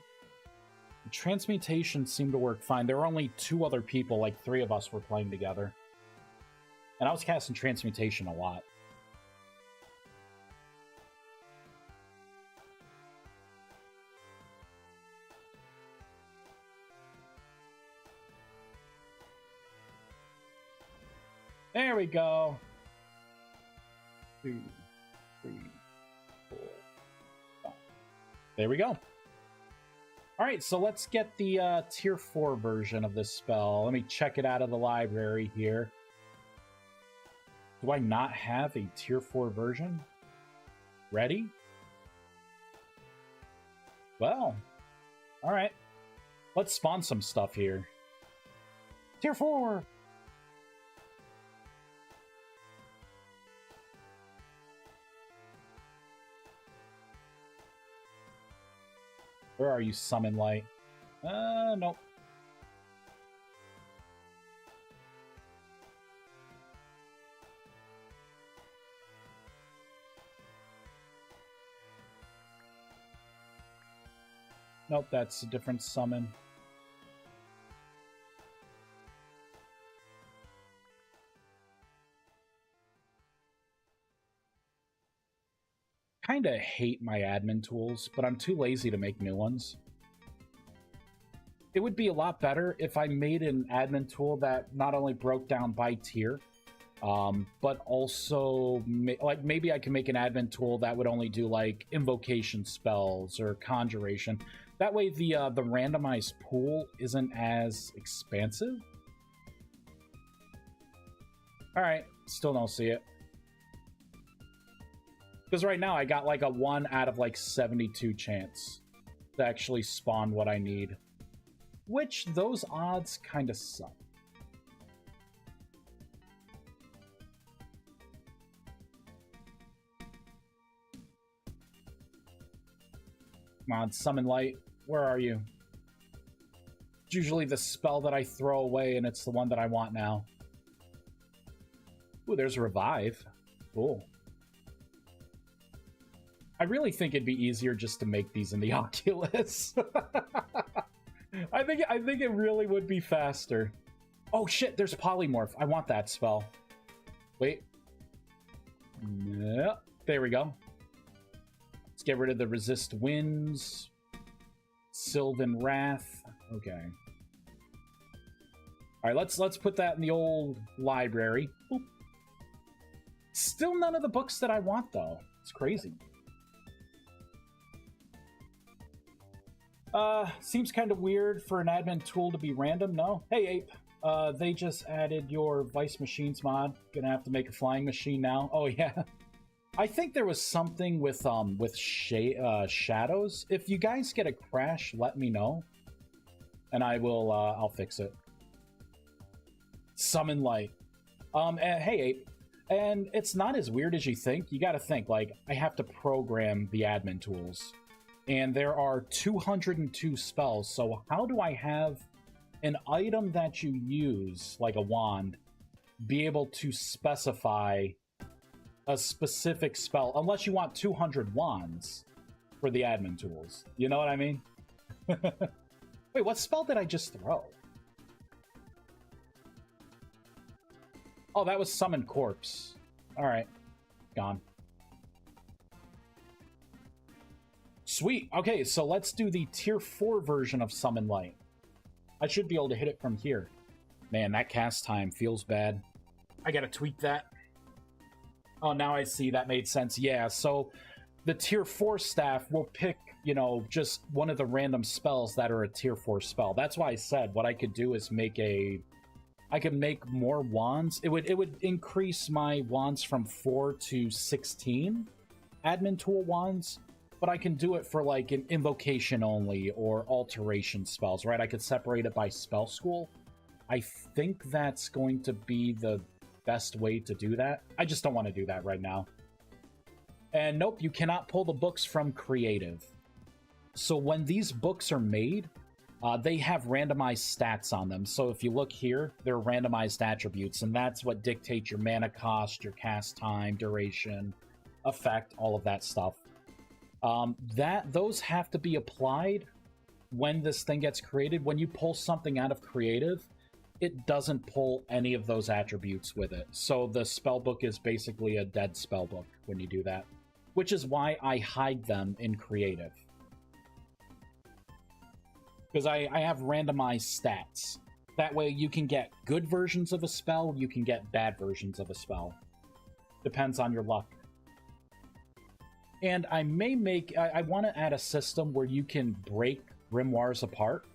The transmutation seemed to work fine. There were only 2 other people, like 3 of us were playing together. And I was casting transmutation a lot. There we go. 2, 3, 4, 5. There we go. All right, so let's get the tier 4 version of this spell. Let me check it out of the library here. Do I not have a tier 4 version? Ready? Well, all right. Let's spawn some stuff here. Tier 4! Where are you, Summon Light? Nope. Nope, that's a different summon. Kinda hate my admin tools, but I'm too lazy to make new ones. It would be a lot better if I made an admin tool that not only broke down by tier, but also like maybe I can make an admin tool that would only do like invocation spells or conjuration. That way the randomized pool isn't as expansive. All right, still don't see it. Because right now I got like a 1 out of like 72 chance to actually spawn what I need. Which, those odds kind of suck. Come on, Summon Light. Where are you? It's usually the spell that I throw away, and it's the one that I want now. Ooh, there's Revive. Cool. I really think it'd be easier just to make these in the Oculus. I think it really would be faster. Oh shit, there's a Polymorph. I want that spell. Wait. Yep, there we go. Let's get rid of the Resist Winds. Sylvan Wrath. Okay. Alright, let's put that in the old library. Boop. Still none of the books that I want, though. It's crazy. Seems kind of weird for an admin tool to be random, no? Hey, Ape. They just added your Vice Machines mod. Gonna have to make a flying machine now. Oh, yeah. I think there was something with shadows. If you guys get a crash, let me know. And I'll fix it. Summon Light. Hey, Ape. And it's not as weird as you think. You gotta think, like, I have to program the admin tools. And there are 202 spells, so how do I have an item that you use, like a wand, be able to specify a specific spell, unless you want 200 wands for the admin tools? You know what I mean? Wait, what spell did I just throw? Oh, that was Summon Corpse. Alright, gone. Sweet. Okay, so let's do the tier 4 version of Summon Light. I should be able to hit it from here. Man, that cast time feels bad. I gotta tweak that. Oh, now I see. That made sense. Yeah, so the tier 4 staff will pick, you know, just one of the random spells that are a tier 4 spell. That's why I said what I could do is I could make more wands. It would increase my wands from 4 to 16 admin tool wands. But I can do it for, like, an invocation only or alteration spells, right? I could separate it by spell school. I think that's going to be the best way to do that. I just don't want to do that right now. And nope, you cannot pull the books from creative. So when these books are made, they have randomized stats on them. So if you look here, they're randomized attributes, and that's what dictates your mana cost, your cast time, duration, effect, all of that stuff. Those have to be applied when this thing gets created. When you pull something out of creative, it doesn't pull any of those attributes with it. So the spellbook is basically a dead spellbook when you do that, which is why I hide them in creative. Because I have randomized stats. That way you can get good versions of a spell, you can get bad versions of a spell. Depends on your luck. And I may make... I want to add a system where you can break grimoires apart,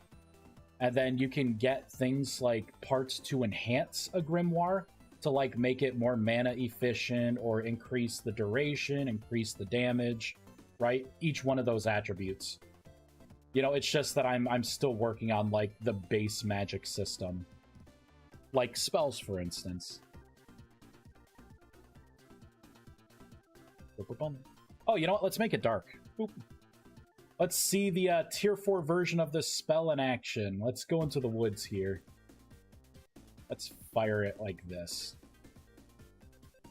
and then you can get things like parts to enhance a grimoire to like make it more mana efficient or increase the duration, increase the damage, right? Each one of those attributes. You know, it's just that I'm still working on like the base magic system. Like spells, for instance. Oh, you know what? Let's make it dark. Boop. Let's see the tier 4 version of this spell in action. Let's go into the woods here. Let's fire it like this.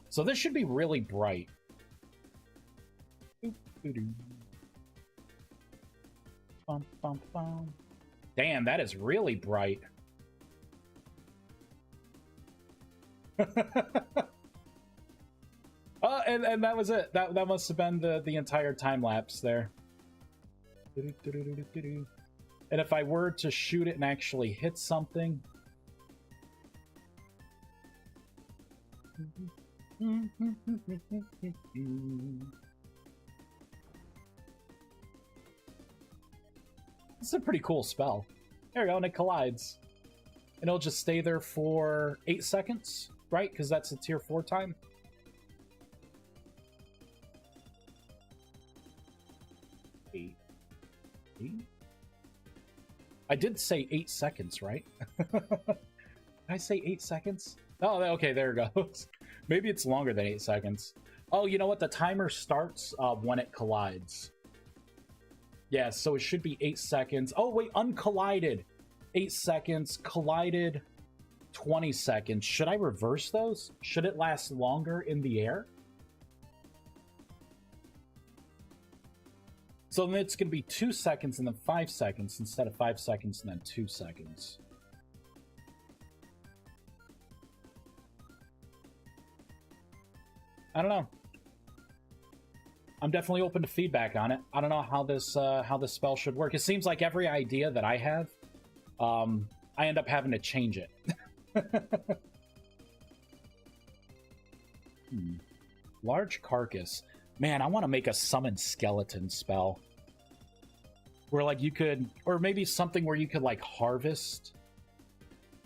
So this should be really bright. Bum, bum, bum. Damn, that is really bright. Oh, and that was it. That must have been the entire time lapse there. And if I were to shoot it and actually hit something... It's a pretty cool spell. There we go, and it collides. And it'll just stay there for 8 seconds, right? Because that's a tier 4 time. Eight. I did say 8 seconds, right? Did I say 8 seconds? Oh, okay, there it goes. Maybe it's longer than 8 seconds. Oh, you know what? The timer starts when it collides. Yeah, so it should be 8 seconds. Oh, wait, uncollided. 8 seconds. Collided, 20 seconds. Should I reverse those? Should it last longer in the air? So then it's going to be 2 seconds and then 5 seconds instead of 5 seconds and then 2 seconds. I don't know. I'm definitely open to feedback on it. I don't know how this spell should work. It seems like every idea that I have, I end up having to change it. Large carcass. Man, I want to make a summon skeleton spell. Where like you could, or maybe something where you could like harvest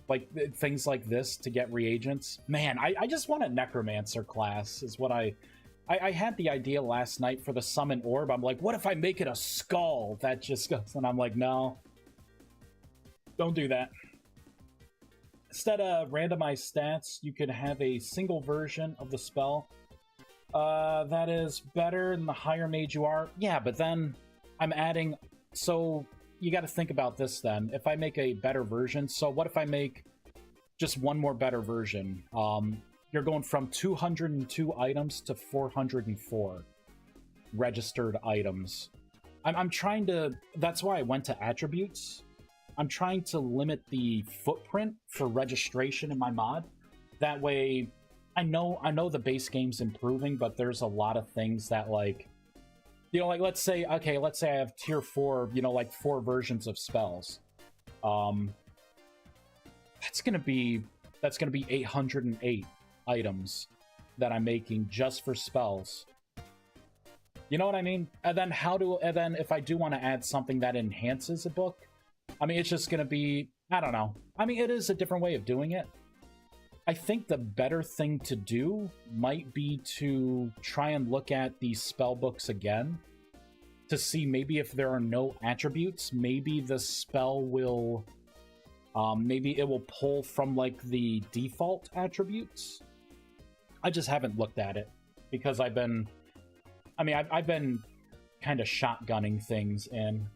like things like this to get reagents. Man, I just want a necromancer class is what I had the idea last night for the summon orb. I'm like, what if I make it a skull that just goes, and I'm like, no, don't do that. Instead of randomized stats, you could have a single version of the spell that is better than the higher mage you are. Yeah, but then I'm adding, so you got to think about this then. If I make a better version, so what if I make just one more better version? You're going from 202 items to 404 registered items. I'm trying to, that's why I went to attributes. I'm trying to limit the footprint for registration in my mod. That way, I know the base game's improving, but there's a lot of things that like, you know, like let's say I have tier 4, you know, like 4 versions of spells. That's gonna be 808 items that I'm making just for spells. You know what I mean? And then if I do want to add something that enhances a book, I mean, it's just gonna be, I don't know. I mean, it is a different way of doing it. I think the better thing to do might be to try and look at these spell books again to see maybe if there are no attributes, maybe the spell will, maybe it will pull from like the default attributes. I just haven't looked at it because I've been kind of shotgunning things in.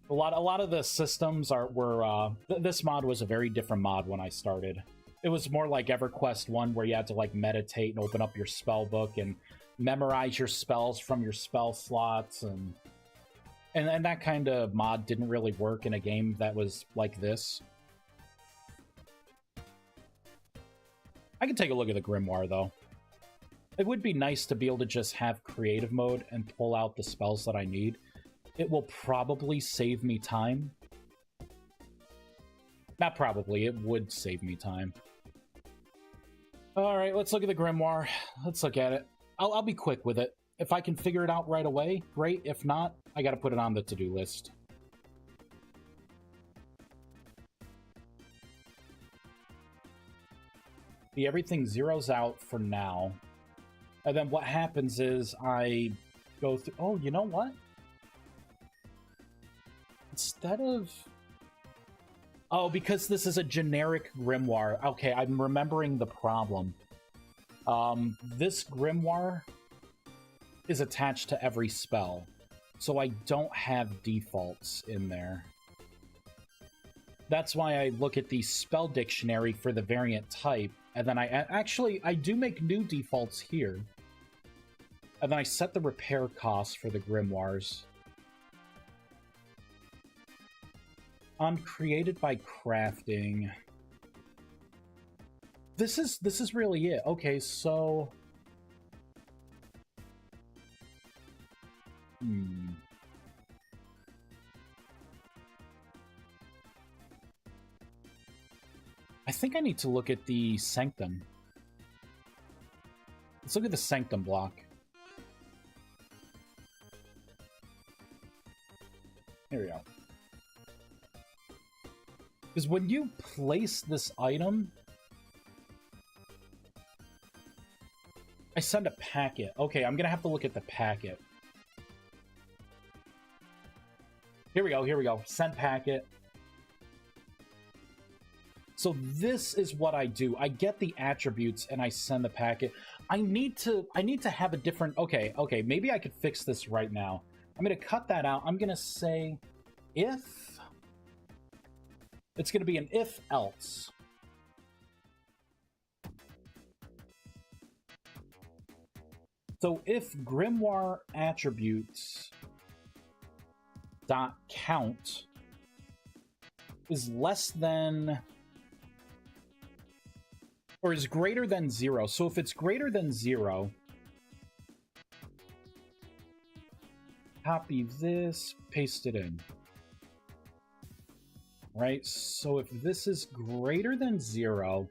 A lot of the systems were this mod was a very different mod when I started. It was more like EverQuest 1 where you had to like meditate and open up your spell book and memorize your spells from your spell slots, and that kind of mod didn't really work in a game that was like this. I can take a look at the grimoire though. It would be nice to be able to just have creative mode and pull out the spells that I need. It will probably save me time. Not probably, it would save me time. All right, let's look at the grimoire. Let's look at it. I'll be quick with it. If I can figure it out right away, great. If not, I gotta put it on the to-do list. Everything zeroes out for now. And then what happens is I go through... Oh, you know what? Instead of... Oh, because this is a generic grimoire. Okay, I'm remembering the problem. This grimoire is attached to every spell, so I don't have defaults in there. That's why I look at the spell dictionary for the variant type, and then I do make new defaults here. And then I set the repair cost for the grimoires. Created by crafting. This is really it. Okay, so... I think I need to look at the Sanctum. Let's look at the Sanctum block. Here we go. Because when you place this item... I send a packet. Okay, I'm gonna have to look at the packet. Here we go. Send packet. So this is what I do. I get the attributes and I send the packet. I need to have a different... Okay, maybe I could fix this right now. I'm gonna cut that out. I'm gonna say if... It's gonna be an if-else. So if grimoire attributes dot count is less than or is greater than 0. So if it's greater than 0, copy this, paste it in. Right? So if this is greater than 0,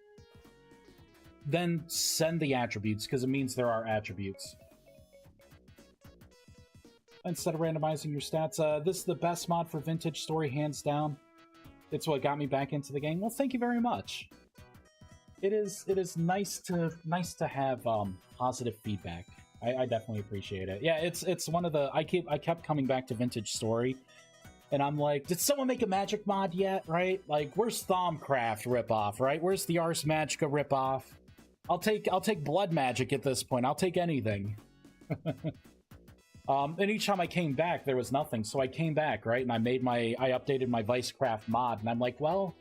then send the attributes, because it means there are attributes. Instead of randomizing your stats, this is the best mod for Vintage Story, hands down. It's what got me back into the game. Well, thank you very much. It is nice to have positive feedback. I definitely appreciate it. Yeah, it's one of the I kept coming back to Vintage Story, and I'm like, did someone make a Magic mod yet? Right? Like, where's Thaumcraft ripoff? Right? Where's the Ars Magica ripoff? I'll take Blood Magic at this point. I'll take anything. And each time I came back, there was nothing. So I came back, right? And I updated my ViesCraft mod, and I'm like, well,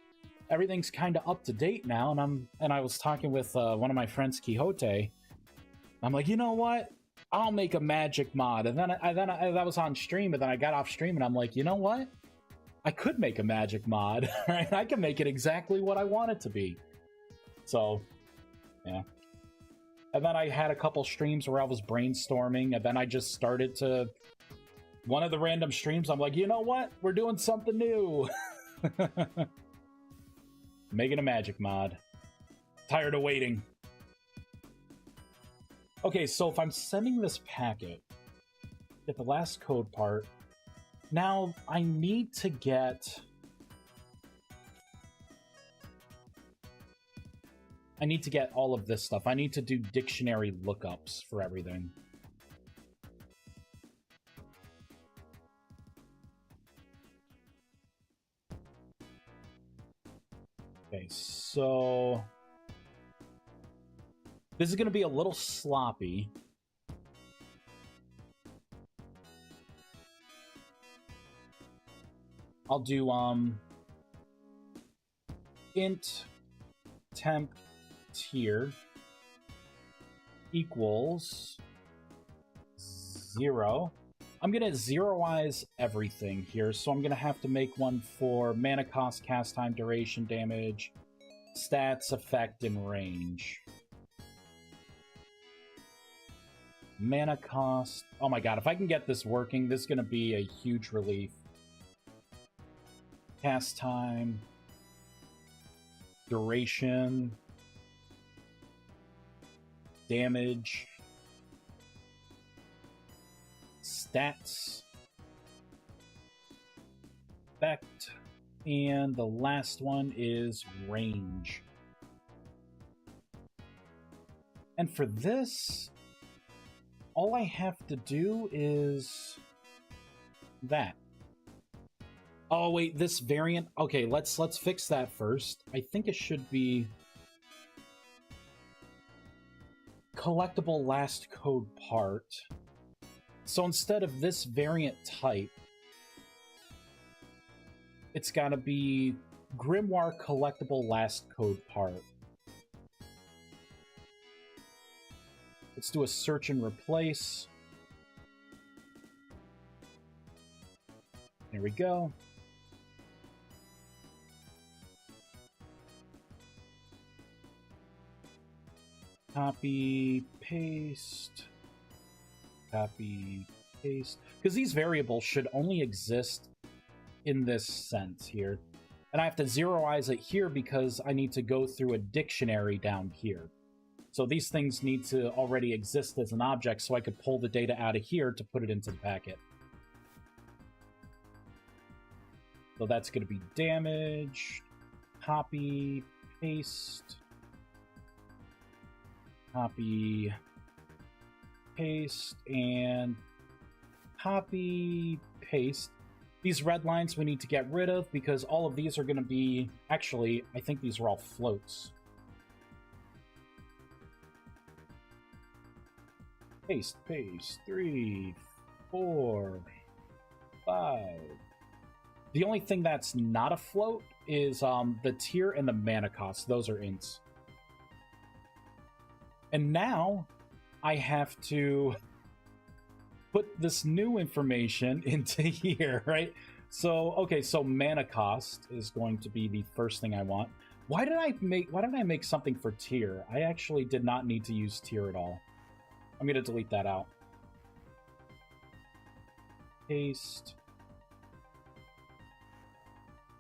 everything's kind of up to date now. And I was talking with one of my friends, Quixote. I'm like, you know what? I'll make a Magic mod. And then that was on stream, and then I got off stream, and I'm like, you know what? I could make a Magic mod, right? I can make it exactly what I want it to be. So, yeah. And then I had a couple streams where I was brainstorming, and then I just started to... One of the random streams, I'm like, you know what? We're doing something new! Making a Magic mod. Tired of waiting. Okay, so if I'm sending this packet, get the last code part, now I need to get... I need to get all of this stuff. I need to do dictionary lookups for everything. Okay, so... This is going to be a little sloppy. I'll do, int temp tier equals 0. I'm going to zeroize everything here, so I'm going to have to make one for mana cost, cast time, duration, damage, stats, effect, and range. Mana cost. Oh my god, if I can get this working, this is going to be a huge relief. Cast time, duration. damage, stats, effect, and the last one is range. And for this, all I have to do is that. Oh wait, this variant. Okay, let's fix that first. I think it should be collectible last code part. So instead of this variant type, it's got to be Grimoire collectible last code part. Let's do a search and replace. There we go. Copy, paste, copy, paste. Because these variables should only exist in this sense here. And I have to zeroize it here because I need to go through a dictionary down here. So these things need to already exist as an object so I could pull the data out of here to put it into the packet. So that's going to be damage, copy, paste, copy, paste, and copy, paste. These red lines we need to get rid of because all of these are going to be... Actually, I think these are all floats. Paste, paste, 3, 4, 5. The only thing that's not a float is the tier and the mana cost. Those are ints. And now I have to put this new information into here, right? So, okay, so mana cost is going to be the first thing I want. Why did I make something for tier? I actually did not need to use tier at all. I'm going to delete that out. Paste.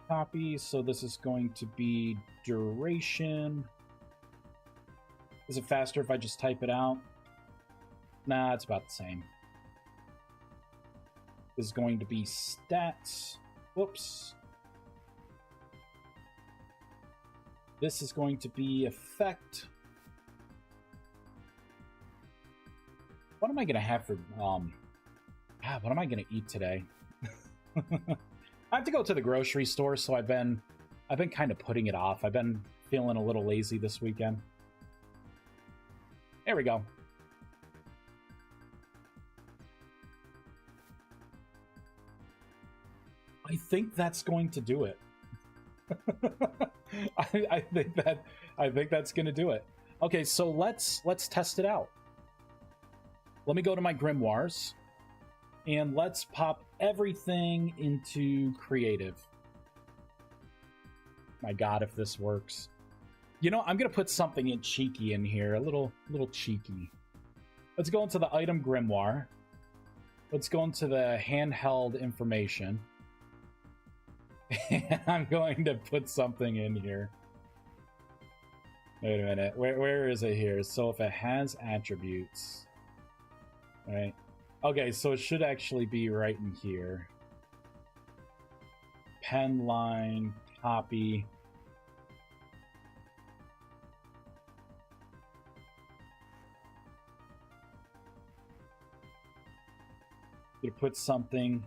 Copy. So this is going to be duration. Is it faster if I just type it out? Nah, it's about the same. This is going to be stats. Whoops. This is going to be effect. What am I gonna have for what am I gonna eat today? I have to go to the grocery store, so I've been kind of putting it off. I've been feeling a little lazy this weekend. There we go. I think that's going to do it. I think that's going to do it. Okay, so let's test it out. Let me go to my grimoires and let's pop everything into creative. My God, if this works. You know, I'm going to put something in cheeky in here, a little cheeky. Let's go into the item grimoire. Let's go into the handheld information. And I'm going to put something in here. Wait a minute. Where is it here? So if it has attributes. Right. Okay, so it should actually be right in here. Pen line, copy. Gonna put something.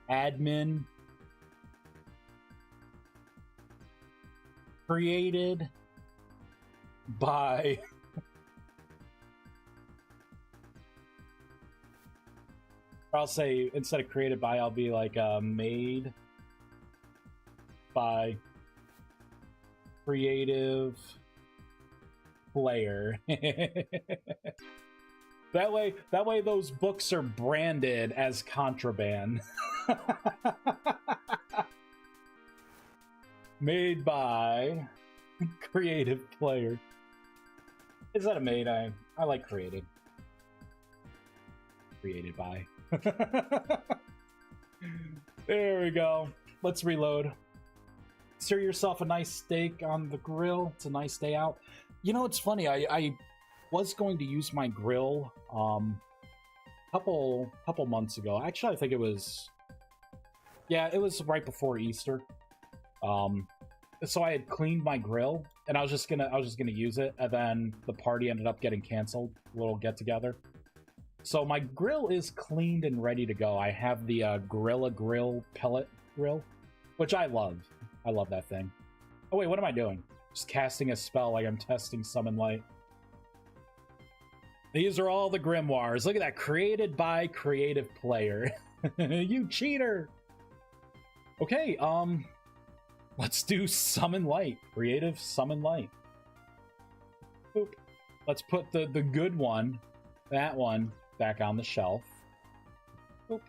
Admin. Created by I'll say, instead of created by, I'll be like made by creative player. That way those books are branded as contraband. Made by creative player. Is that a made? I like created. Created by. There we go. Let's reload. Stir yourself a nice steak on the grill. It's a nice day out. You know, it's funny. I was going to use my grill couple months ago. Actually, I think it was, yeah, it was right before Easter. So I had cleaned my grill, and I was just gonna use it, and then the party ended up getting canceled. A little get together. So my grill is cleaned and ready to go. I have the Gorilla Grill pellet grill, which I love. I love that thing. Oh wait, what am I doing? Just casting a spell like I'm testing Summon Light. These are all the grimoires. Look at that. Created by creative player. You cheater! Okay, let's do Summon Light. Creative Summon Light. Boop. Let's put the good one, that one, back on the shelf. Boop.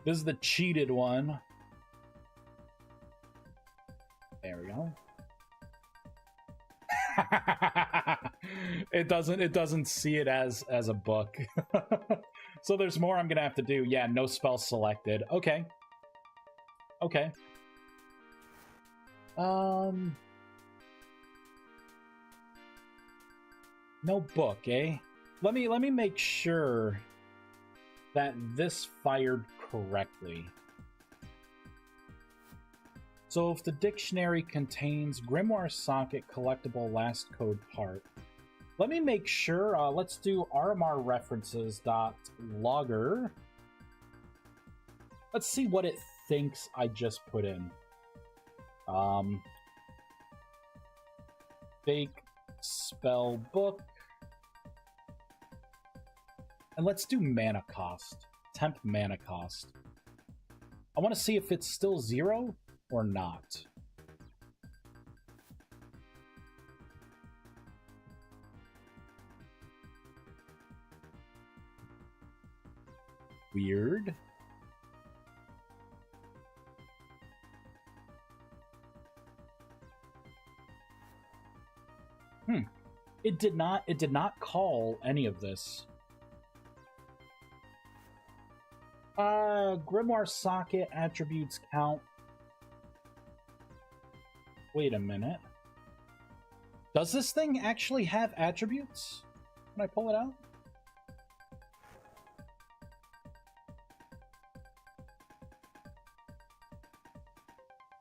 This is the cheated one. There we go. It doesn't see it as a book. So there's more I'm gonna have to do. Yeah, no spell selected. Okay. Okay. No book, eh? Let me make sure that this fired correctly. So if the dictionary contains Grimoire Socket collectible last code part, let me make sure. Let's do RMR references.logger. Let's see what it thinks I just put in. Fake spell book. And let's do mana cost. Temp mana cost. I want to see if it's still 0 or not. Weird. It did not call any of this. Grimoire Socket attributes count. Wait a minute. Does this thing actually have attributes? Can I pull it out?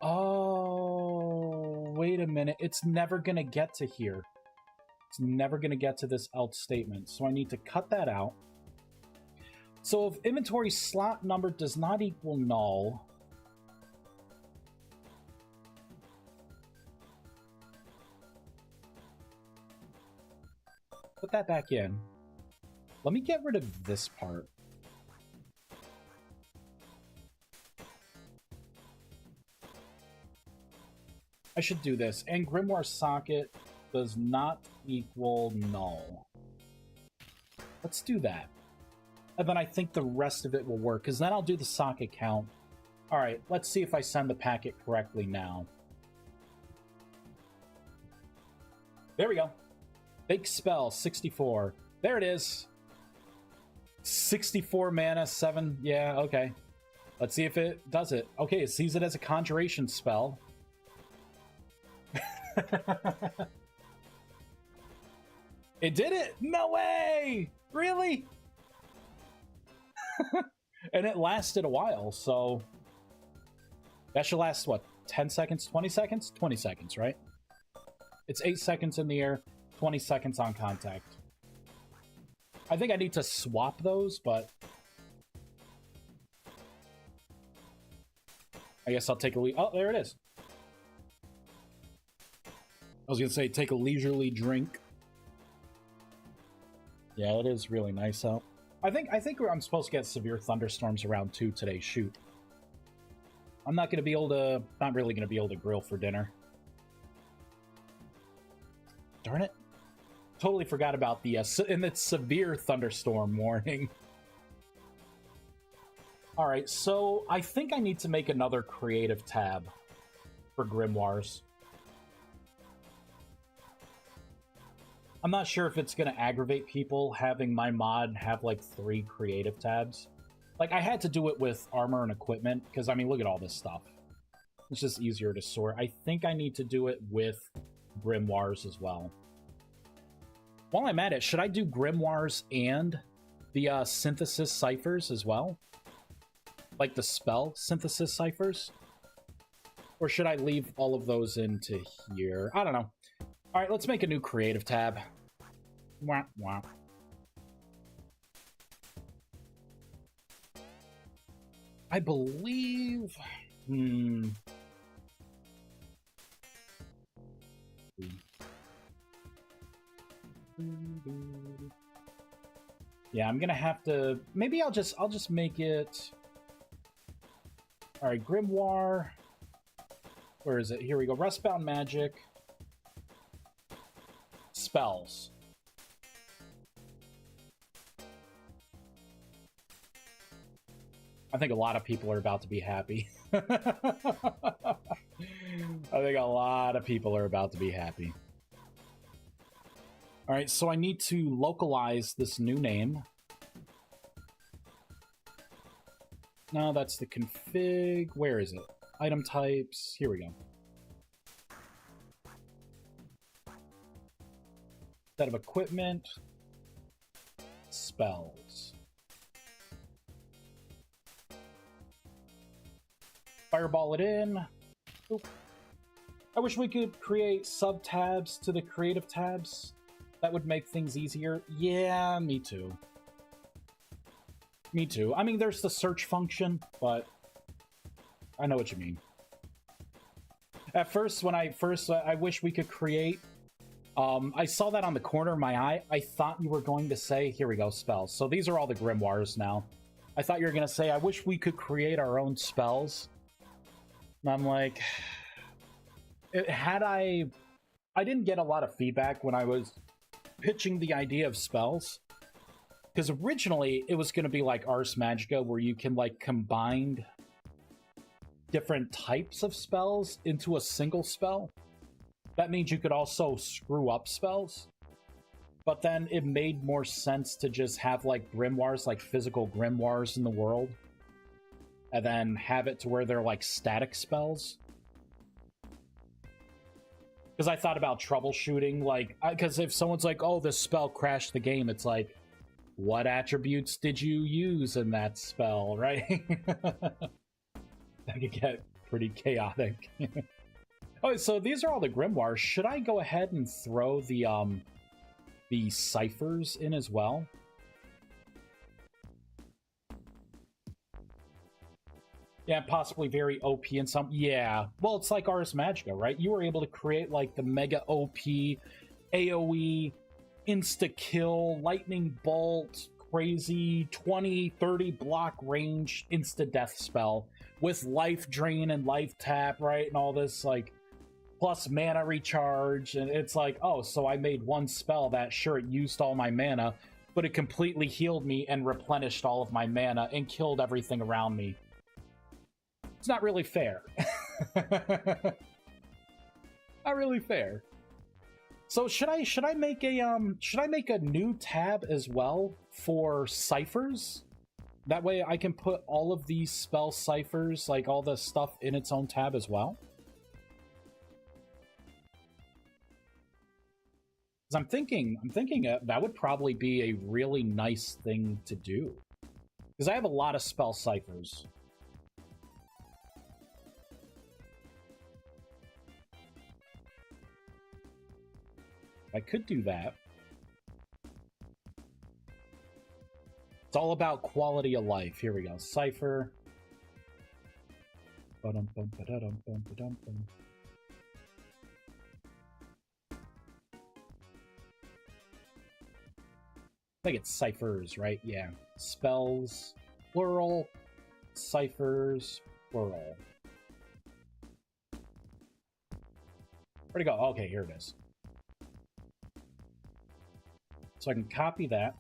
Oh, wait a minute. It's never gonna get to here. It's never gonna get to this else statement. So I need to cut that out. So if inventory slot number does not equal null, put that back in. Let me get rid of this part. I should do this. And Grimoire Socket does not equal null. Let's do that. And then I think the rest of it will work, because then I'll do the socket count. Alright, let's see if I send the packet correctly now. There we go. Fake spell, 64. There it is. 64 mana, 7. Yeah, okay. Let's see if it does it. Okay, it sees it as a conjuration spell. It did it! No way! Really? And it lasted a while, so that should last, what, 10 seconds, 20 seconds? 20 seconds, right? It's 8 seconds in the air, 20 seconds on contact. I think I need to swap those, but I guess I'll take a oh, there it is. I was gonna say take a leisurely drink. Yeah, it is really nice out. I think I'm supposed to get severe thunderstorms around 2 today. Shoot. I'm not really gonna be able to grill for dinner. Darn it. Totally forgot about the and it's severe thunderstorm warning. Alright, so I think I need to make another creative tab for grimoires. I'm not sure if it's going to aggravate people having my mod have like 3 creative tabs. Like, I had to do it with armor and equipment, because, I mean, look at all this stuff. It's just easier to sort. I think I need to do it with grimoires as well. While I'm at it, should I do grimoires and the synthesis ciphers as well? Like the spell synthesis ciphers? Or should I leave all of those into here? I don't know. All right, let's make a new creative tab. Wah, wah. I believe... Yeah, I'm gonna have to... Maybe I'll just make it... Alright, Grimoire... Where is it? Here we go. Rustbound Magic. Spells. I think a lot of people are about to be happy. I think a lot of people are about to be happy. Alright, so I need to localize this new name. No, that's the config. Where is it? Item types. Here we go. Set of equipment. Spells. Fireball it in. Oop. I wish we could create sub-tabs to the creative tabs. That would make things easier. Yeah, me too. Me too. I mean, there's the search function, but I know what you mean. At first, when I wish we could create... I saw that on the corner of my eye. I thought you were going to say, here we go, spells. So these are all the grimoires now. I thought you were going to say, I wish we could create our own spells. And I'm like... I didn't get a lot of feedback when I was pitching the idea of spells. Because originally, it was going to be like Ars Magica, where you can, like, combine different types of spells into a single spell. That means you could also screw up spells. But then it made more sense to just have, like, grimoires, like physical grimoires in the world. And then have it to where they're, like, static spells. Because I thought about troubleshooting, like... Because if someone's like, oh, this spell crashed the game, it's like... What attributes did you use in that spell, right? That could get pretty chaotic. Oh, so these are all the grimoires. Should I go ahead and throw the ciphers in as well? Yeah, possibly very OP in some... Yeah. Well, it's like Ars Magica, right? You were able to create, like, the mega OP, AoE... insta-kill, lightning bolt, crazy 20-30 block range insta-death spell with life drain and life tap, right? And all this, like, plus mana recharge. And it's like, oh, so I made one spell that, sure, it used all my mana, but it completely healed me and replenished all of my mana and killed everything around me. It's not really fair. Not really fair. So should I make a new tab as well for ciphers? That way I can put all of these spell ciphers, like all the stuff, in its own tab as well. Because I'm thinking that would probably be a really nice thing to do. Because I have a lot of spell ciphers. I could do that. It's all about quality of life. Here we go. Cipher. I think it's ciphers, right? Yeah. Spells, plural. Ciphers, plural. Where'd it go? Okay, here it is. So I can copy that.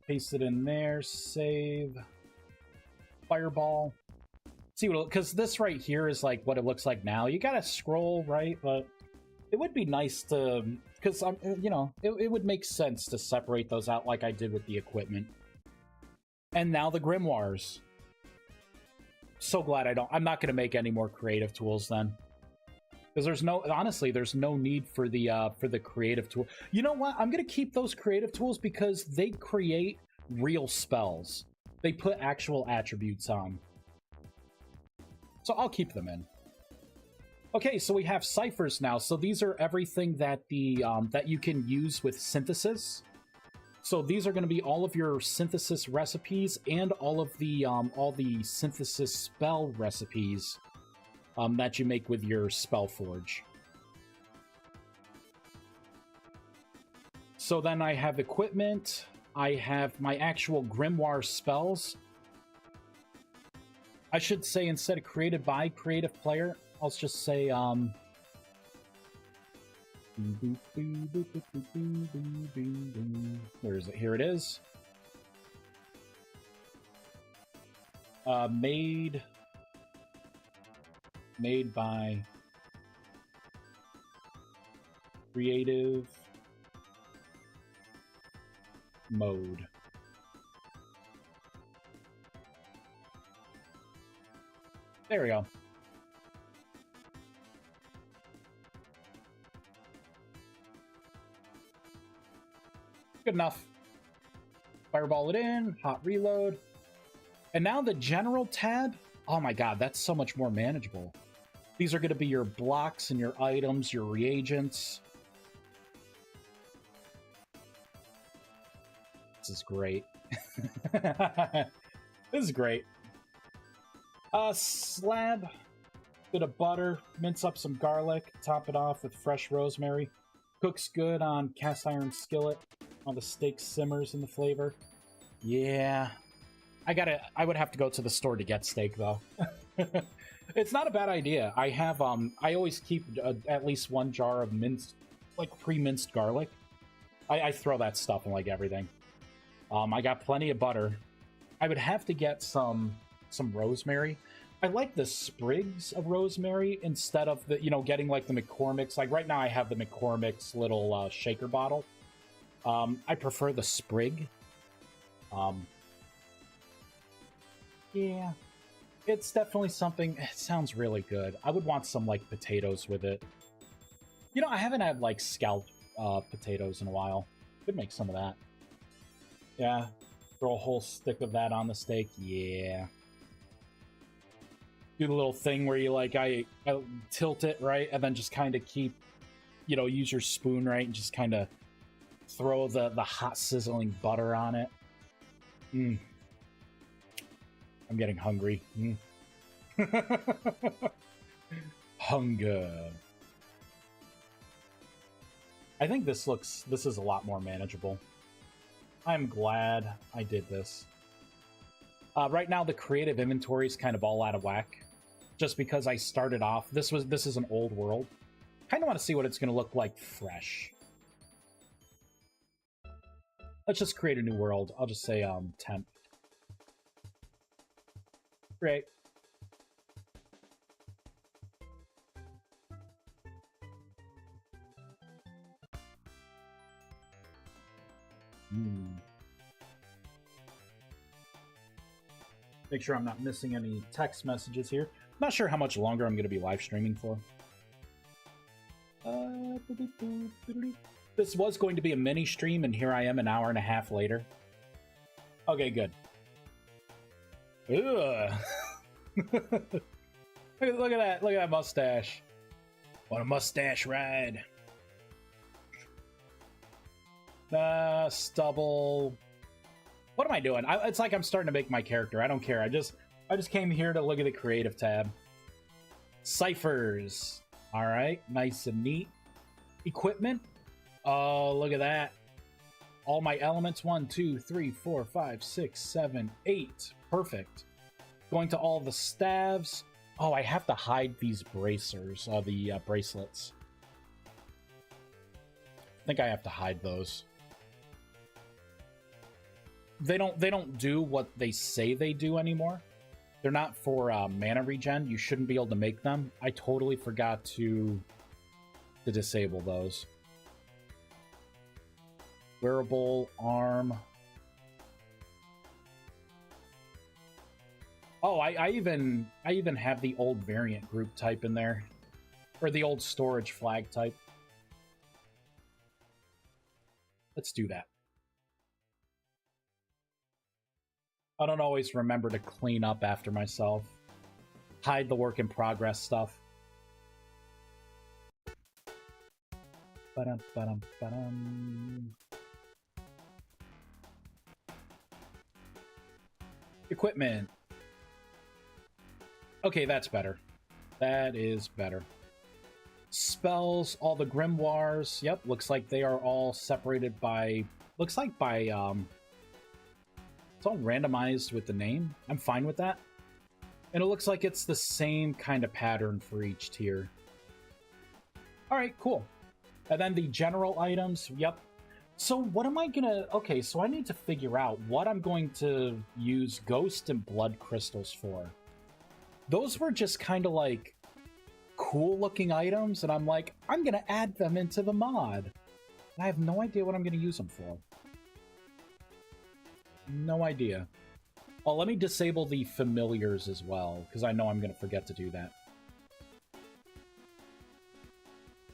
Paste it in there. Save. Fireball. See what, because this right here is like what it looks like now. You gotta scroll, right? But it would be nice to, because I'm, you know, it would make sense to separate those out like I did with the equipment. And now the grimoires. So glad I'm not going to make any more creative tools then. Because there's no need for the creative tool. You know what? I'm going to keep those creative tools because they create real spells. They put actual attributes on. So I'll keep them in. Okay, so we have ciphers now. So these are everything that that you can use with synthesis. So these are going to be all of your synthesis recipes and all the synthesis spell recipes that you make with your spell forge. So then I have equipment. I have my actual grimoire spells. I should say instead of created by creative player, I'll just say where is it? Here it is. Made by creative mode. There we go. Good enough. Fireball it in, hot reload. And now the general tab. Oh my god, that's so much more manageable. These are going to be your blocks and your items, your reagents. This is great. This is great. Slab, bit of butter, mince up some garlic, top it off with fresh rosemary. Cooks good on cast iron skillet while the steak simmers in the flavor. Yeah. I would have to go to the store to get steak, though. It's not a bad idea. I have, I always keep at least one jar of minced, like, pre-minced garlic. I throw that stuff in, like, everything. I got plenty of butter. I would have to get some rosemary. I like the sprigs of rosemary instead of the, getting, like, the McCormick's. Like, right now I have the McCormick's little shaker bottle. I prefer the sprig. Yeah, it's definitely something. It sounds really good. I would want some, like, potatoes with it. I haven't had, like, scalloped potatoes in a while. Could make some of that. Yeah, throw a whole stick of that on the steak. Yeah. Do the little thing where you, like, I tilt it, right? And then just kind of keep, use your spoon, right? And just kind of throw the hot sizzling butter on it. Mmm. I'm getting hungry. Hunger. I think this is a lot more manageable. I'm glad I did this. Right now the creative inventory is kind of all out of whack. Just because I started off, this is an old world. Kind of want to see what it's going to look like fresh. Let's just create a new world. I'll just say temp. Great. Make sure I'm not missing any text messages here. Not sure how much longer I'm going to be live streaming for. This was going to be a mini stream, and here I am an hour and a half later. Okay, good. Ugh. Look at that mustache. What a mustache ride. Stubble. What am I doing? It's like I'm starting to make my character. I don't care. I just came here to look at the creative tab. Ciphers. All right, nice and neat. Equipment. Oh, look at that. All my elements. 1, 2, 3, 4, 5, 6, 7, 8. Perfect. Going to all the staves. Oh, I have to hide these bracers, the bracelets. I think I have to hide those. They don't do what they say they do anymore. They're not for mana regen. You shouldn't be able to make them. I totally forgot to disable those. Wearable arm. Oh, I even have the old variant group type in there. Or the old storage flag type. Let's do that. I don't always remember to clean up after myself. Hide the work in progress stuff. Ba-dum, ba-dum, ba-dum. Equipment. Okay, that's better. That is better. Spells, all the grimoires. Yep, looks like they are all separated by... Looks like by, it's all randomized with the name. I'm fine with that. And it looks like it's the same kind of pattern for each tier. Alright, cool. And then the general items, yep. So what am I gonna... Okay, so I need to figure out what I'm going to use Ghost and Blood Crystals for. Those were just kind of like cool looking items, and I'm like, I'm gonna add them into the mod. And I have no idea what I'm gonna use them for. No idea. Oh, let me disable the familiars as well, because I know I'm gonna forget to do that.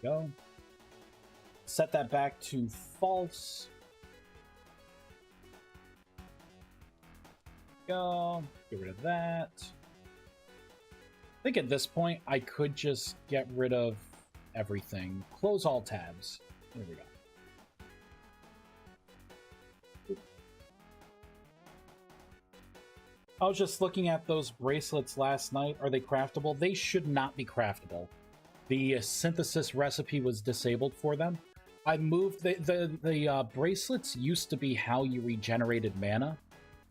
Go. Set that back to false. Go. Get rid of that. I think at this point, I could just get rid of everything. Close all tabs. There we go. I was just looking at those bracelets last night. Are they craftable? They should not be craftable. The synthesis recipe was disabled for them. I moved... The bracelets used to be how you regenerated mana,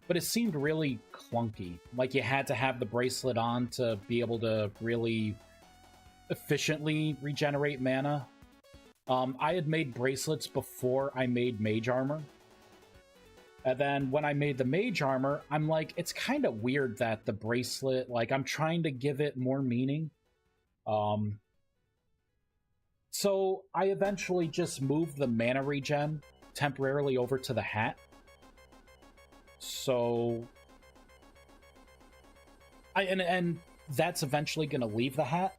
but it seemed really clunky. Like you had to have the bracelet on to be able to really efficiently regenerate mana. I had made bracelets before I made mage armor. And then when I made the mage armor, I'm like, it's kind of weird that the bracelet, like I'm trying to give it more meaning. So I eventually just moved the mana regen temporarily over to the hat. So and that's eventually going to leave the hat,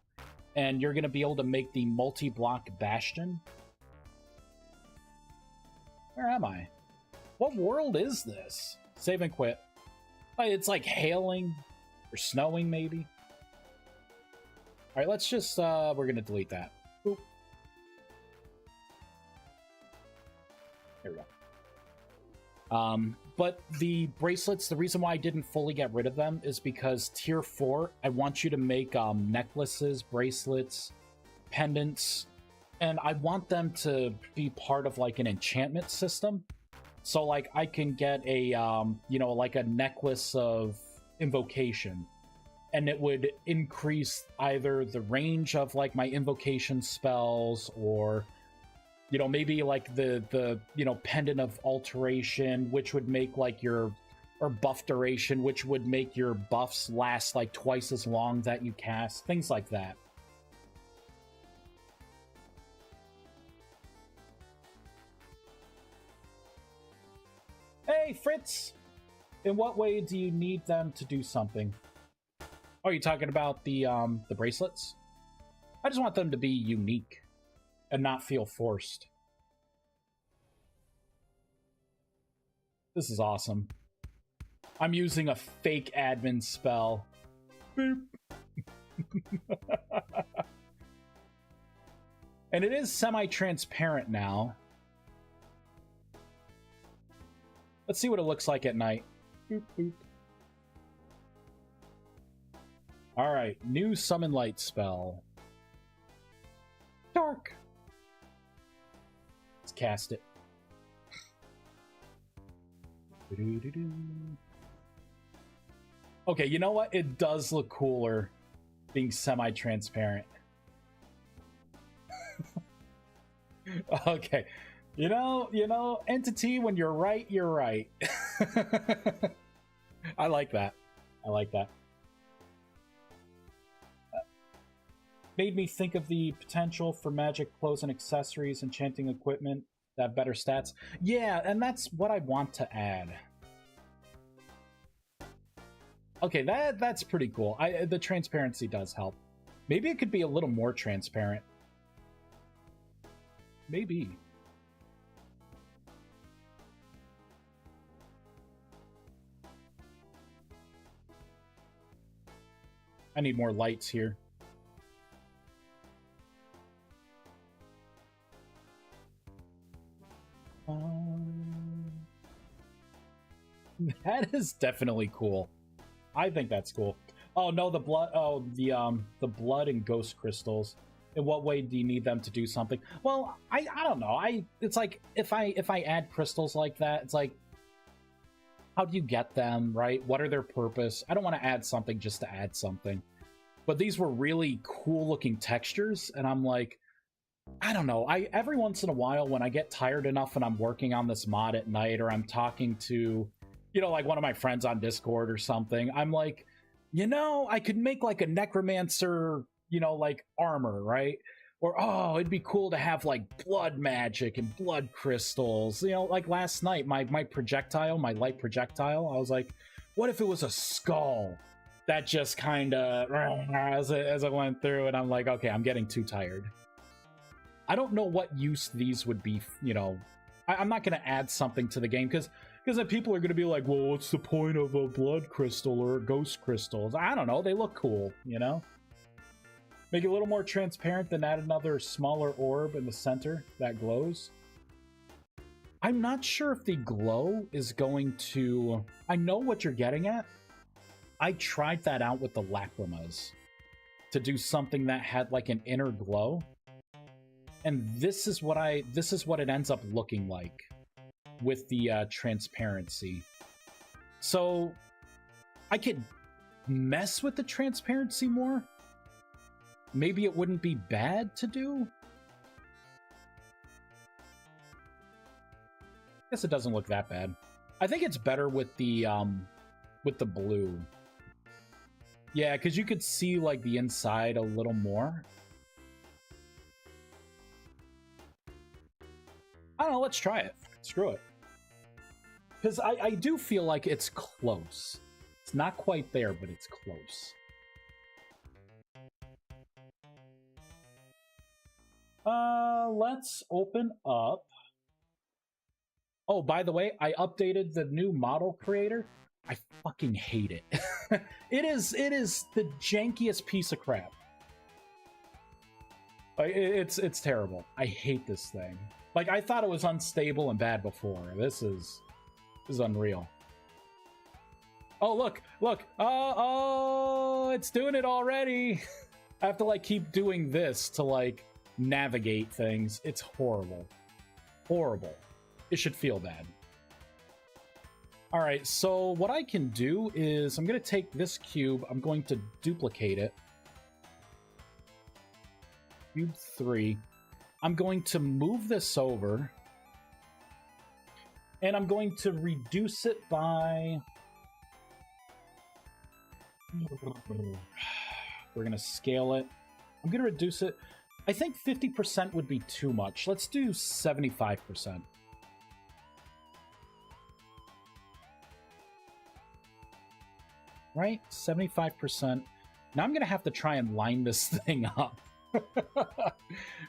and you're going to be able to make the multi-block bastion. Where am I? What world is this? Save and quit. It's like hailing or snowing, maybe. All right, let's just we're going to delete that. Boop. There we go. But the bracelets, the reason why I didn't fully get rid of them is because tier 4, I want you to make necklaces, bracelets, pendants, and I want them to be part of like an enchantment system. So like I can get a, you know, like a necklace of invocation, and it would increase either the range of like my invocation spells, or you know, maybe like the you know, pendant of alteration, which would make like your, or buff duration, which would make your buffs last like twice as long that you cast, things like that. Hey, Fritz! In what way do you need them to do something? Oh, you're talking about the bracelets? I just want them to be unique and not feel forced. This is awesome. I'm using a fake admin spell. Boop. And it is semi-transparent now. Let's see what it looks like at night. Boop, boop. Alright, new summon light spell. Dark. Let's cast it. Okay, you know what? It does look cooler being semi-transparent. Okay. You know, entity, when you're right, you're right. I like that. I like that. Made me think of the potential for magic clothes and accessories, enchanting equipment that have better stats. Yeah, and that's what I want to add. Okay, that's pretty cool. The transparency does help. Maybe it could be a little more transparent. Maybe. I need more lights here. That is definitely cool. I think that's cool. Oh no, the blood. Oh, the blood and ghost crystals. In what way do you need them to do something? Well, I don't know. It's like if I add crystals like that, it's like, how do you get them, right? What are their purpose? I don't want to add something just to add something. But these were really cool looking textures, and I'm like, I don't know. Every once in a while when I get tired enough and I'm working on this mod at night, or I'm talking to, you know, like one of my friends on Discord or something, I'm like, you know, I could make like a necromancer, you know, like armor, right? Or, oh, it'd be cool to have like blood magic and blood crystals. You know, like last night, my projectile, my light projectile, I was like, what if it was a skull? That just kind of, as I went through, and I'm like, okay, I'm getting too tired. I don't know what use these would be, you know. I'm not going to add something to the game, because then people are going to be like, well, what's the point of a blood crystal or ghost crystals? I don't know, they look cool, you know? Make it a little more transparent, then add another smaller orb in the center that glows. I'm not sure if the glow is going to... I know what you're getting at. I tried that out with the lacrimas to do something that had like an inner glow. And this is what it ends up looking like with the transparency. So I could mess with the transparency more. Maybe it wouldn't be bad to do. I guess it doesn't look that bad. I think it's better with the blue. Yeah, because you could see like the inside a little more. I don't know, let's try it. Screw it. Because I do feel like it's close. It's not quite there, but it's close. Let's open up. Oh, by the way, I updated the new model creator. I fucking hate it. It is the jankiest piece of crap. It's terrible. I hate this thing. Like, I thought it was unstable and bad before. This is unreal. Oh, look. Oh, it's doing it already. I have to like keep doing this to like navigate things. It's horrible. Horrible. It should feel bad. All right, so what I can do is I'm going to take this cube. I'm going to duplicate it. Cube 3. I'm going to move this over. And I'm going to reduce it by... We're going to scale it. I'm going to reduce it. I think 50% would be too much. Let's do 75%. Right? 75%. Now I'm going to have to try and line this thing up. I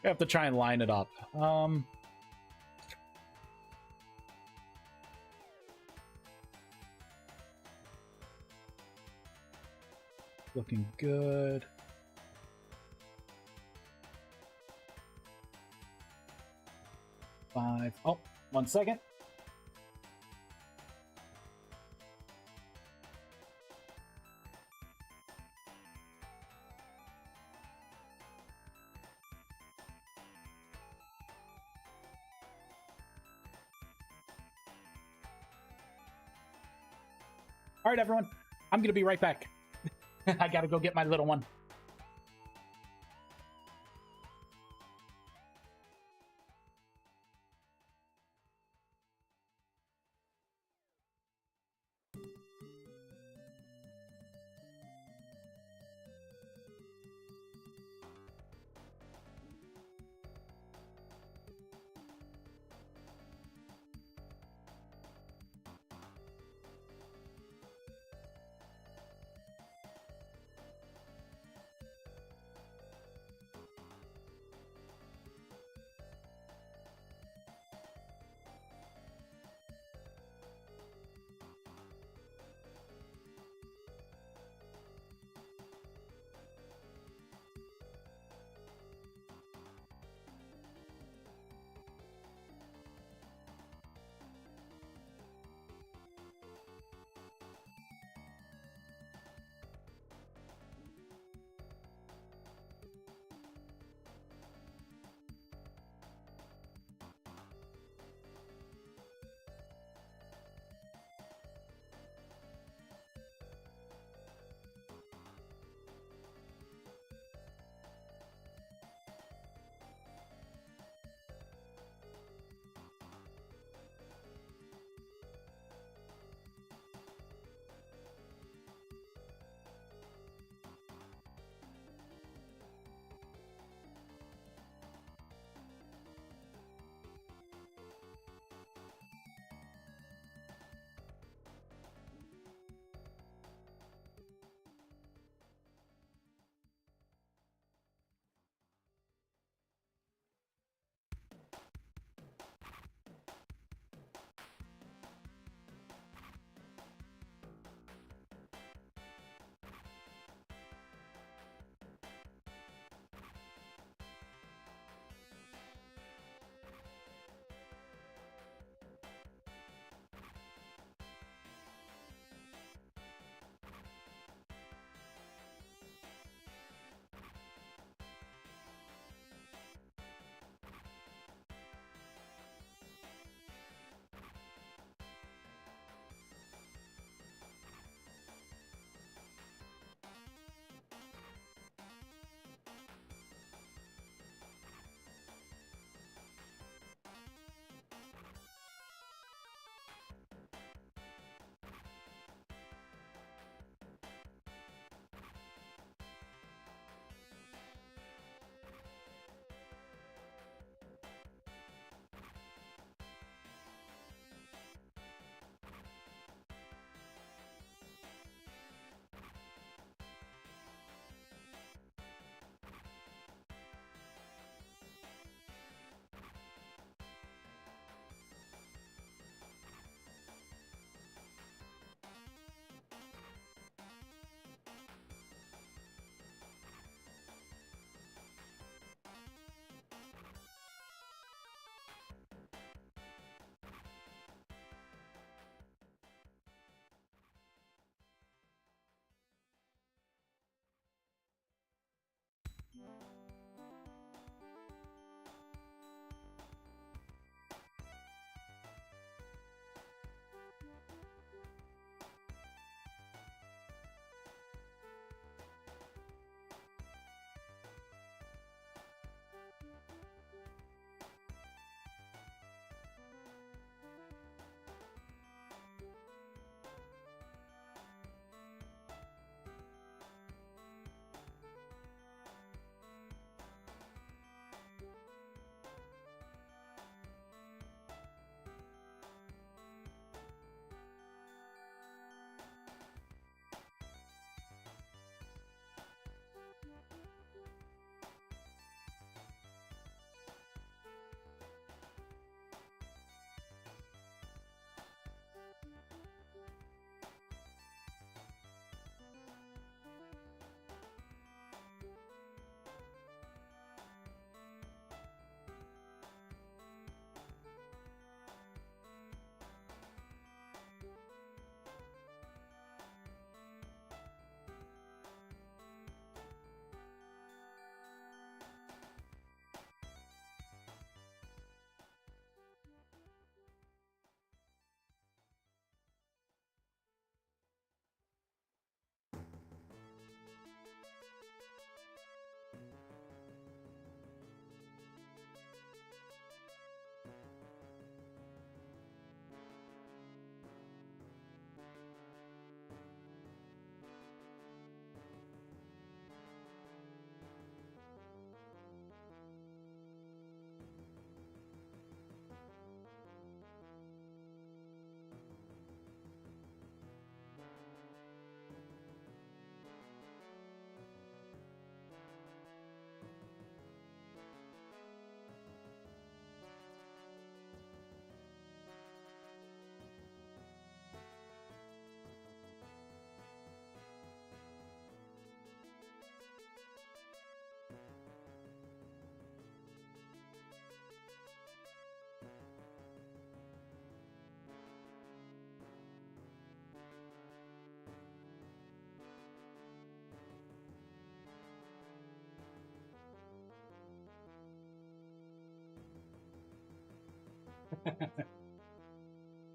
have to try and line it up. Looking good. Five. Oh, 1 second. All right, everyone. I'm going to be right back. I got to go get my little one.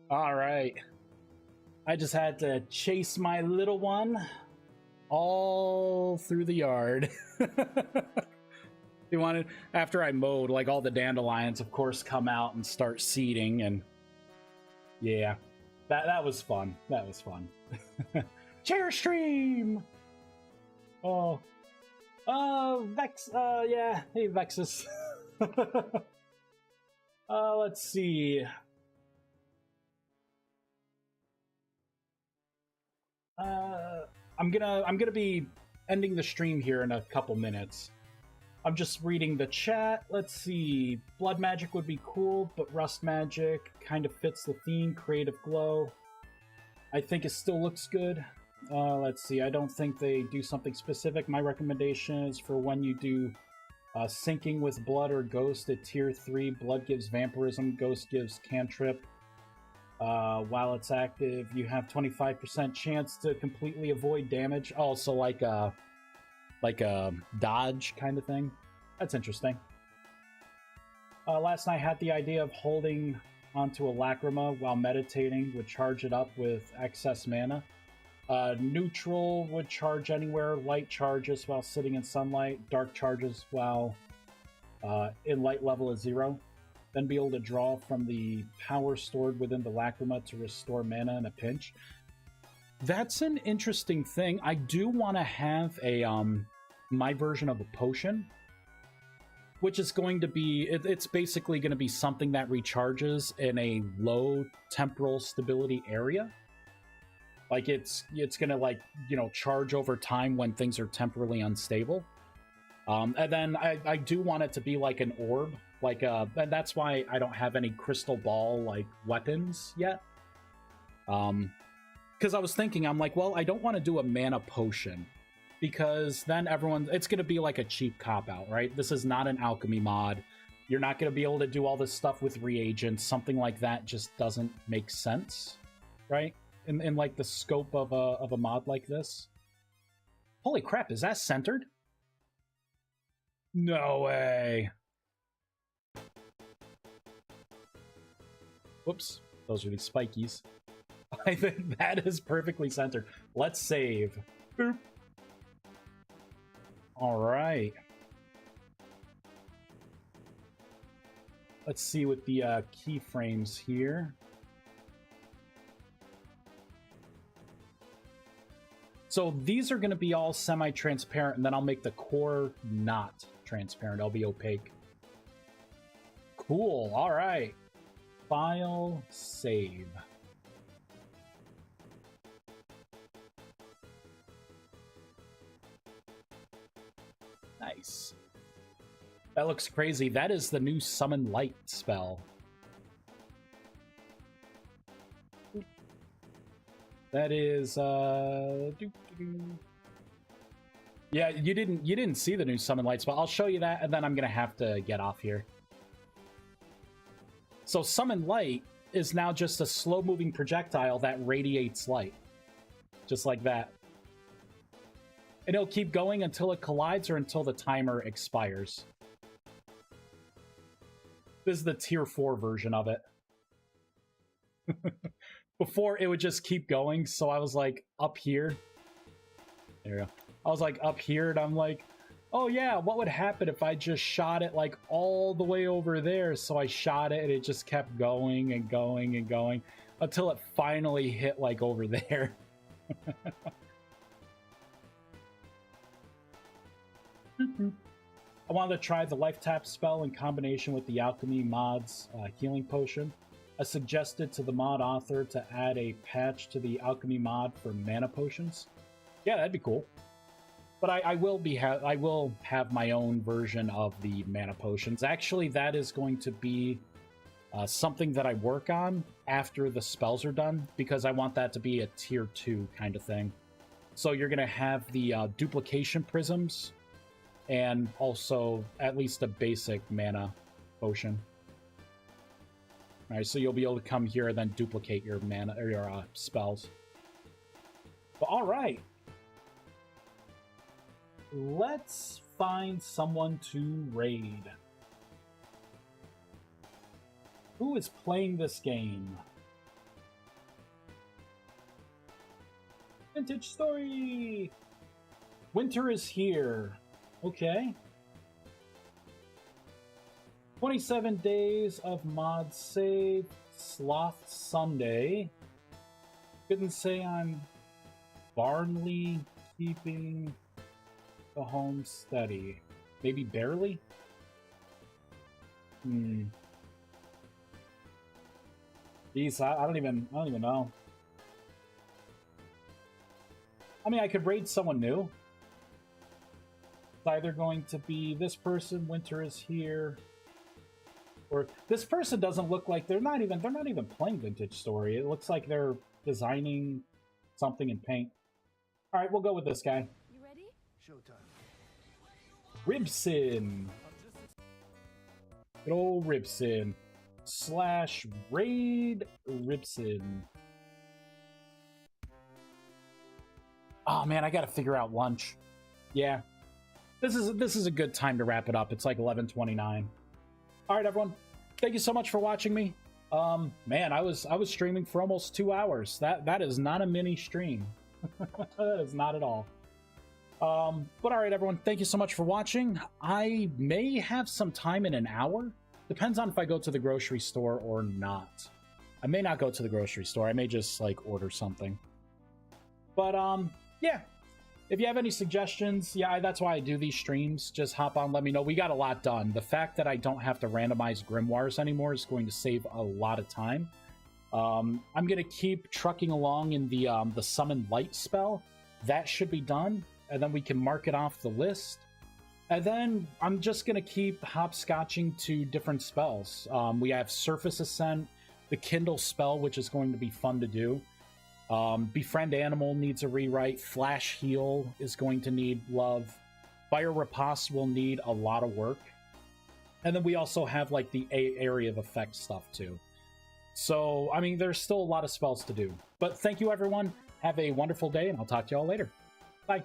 All right. I just had to chase my little one all through the yard. He wanted, after I mowed, like all the dandelions, of course, come out and start seeding, and yeah, that was fun. That was fun. Chair stream. Oh, Vex. Yeah. Hey, Vexus. Let's see. I'm gonna be ending the stream here in a couple minutes. I'm just reading the chat. Let's see. Blood magic would be cool, but rust magic kind of fits the theme. Creative glow, I think it still looks good. Let's see. I don't think they do something specific. My recommendation is for when you do syncing with blood or ghost at tier 3. Blood gives vampirism, ghost gives cantrip. While it's active, you have 25% chance to completely avoid damage. Also, like a dodge kind of thing. That's interesting. Last night I had the idea of holding onto a lacrima while meditating would charge it up with excess mana. Neutral would charge anywhere. Light charges while sitting in sunlight. Dark charges while in light level is 0. Then be able to draw from the power stored within the lacrima to restore mana in a pinch. That's an interesting thing. I do want to have a my version of a potion, which is going to be it's basically going to be something that recharges in a low temporal stability area. Like it's going to, like, you know, charge over time when things are temporally unstable. And then I do want it to be like an orb, like and that's why I don't have any crystal ball like weapons yet. Because I was thinking, I'm like, well, I don't want to do a mana potion, because then it's going to be like a cheap cop-out, right? This is not an alchemy mod. You're not going to be able to do all this stuff with reagents. Something like that just doesn't make sense, right? In like the scope of a mod like this. Holy crap, is that centered? No way. Whoops, those are the spikies. I think that is perfectly centered. Let's save. Boop. All right. Let's see with the keyframes here. So these are going to be all semi-transparent, and then I'll make the core not transparent. I'll be opaque. Cool. All right. File, save. Nice. That looks crazy. That is the new Summon Light spell. That is yeah, you didn't see the new Summon Light spell. I'll show you that, and then I'm gonna have to get off here. So Summon Light is now just a slow-moving projectile that radiates light. Just like that. And it'll keep going until it collides or until the timer expires. This is the tier 4 version of it. Before, it would just keep going, so I was like up here. There we go. I was like up here, and I'm like, oh yeah, what would happen if I just shot it like all the way over there? So I shot it, and it just kept going and going and going until it finally hit like over there. I wanted to try the Life Tap spell in combination with the Alchemy mod's healing potion. I suggested to the mod author to add a patch to the Alchemy mod for mana potions. Yeah, that'd be cool. But I will have my own version of the mana potions. Actually, that is going to be something that I work on after the spells are done, because I want that to be a tier 2 kind of thing. So you're going to have the duplication prisms, and also at least a basic mana potion. All right, so you'll be able to come here and then duplicate your mana or your spells. But all right, let's find someone to raid. Who is playing this game? Vintage story! Winter is here. Okay. 27 days of mod save. Sloth Sunday. Couldn't say I'm barely keeping the home steady. Maybe barely? Jeez, I don't even know. I mean, I could raid someone new. It's either going to be this person, Winter is here, or this person doesn't look like they're not even playing Vintage Story. It looks like they're designing something in paint. All right, we'll go with this guy. You ready? Showtime. Ribson. Good old Ribson. / raid Ribson. Oh man, I gotta figure out lunch. Yeah. This is a good time to wrap it up. It's like 11:29. All right, everyone. Thank you so much for watching me. Man, I was streaming for almost 2 hours. That is not a mini stream. That is not at all. But all right, everyone. Thank you so much for watching. I may have some time in an hour. Depends on if I go to the grocery store or not. I may not go to the grocery store. I may just like order something. But yeah. If you have any suggestions, yeah, that's why I do these streams. Just hop on, let me know. We got a lot done. The fact that I don't have to randomize grimoires anymore is going to save a lot of time. I'm going to keep trucking along in the Summon Light spell. That should be done, and then we can mark it off the list. And then I'm just going to keep hopscotching to different spells. We have Surface Ascent, the Kindle spell, which is going to be fun to do. Befriend Animal needs a rewrite. Flash Heal is going to need love. Fire Riposte will need a lot of work. And then we also have like the area of effect stuff too. So, I mean, there's still a lot of spells to do. But thank you, everyone. Have a wonderful day, and I'll talk to you all later. Bye.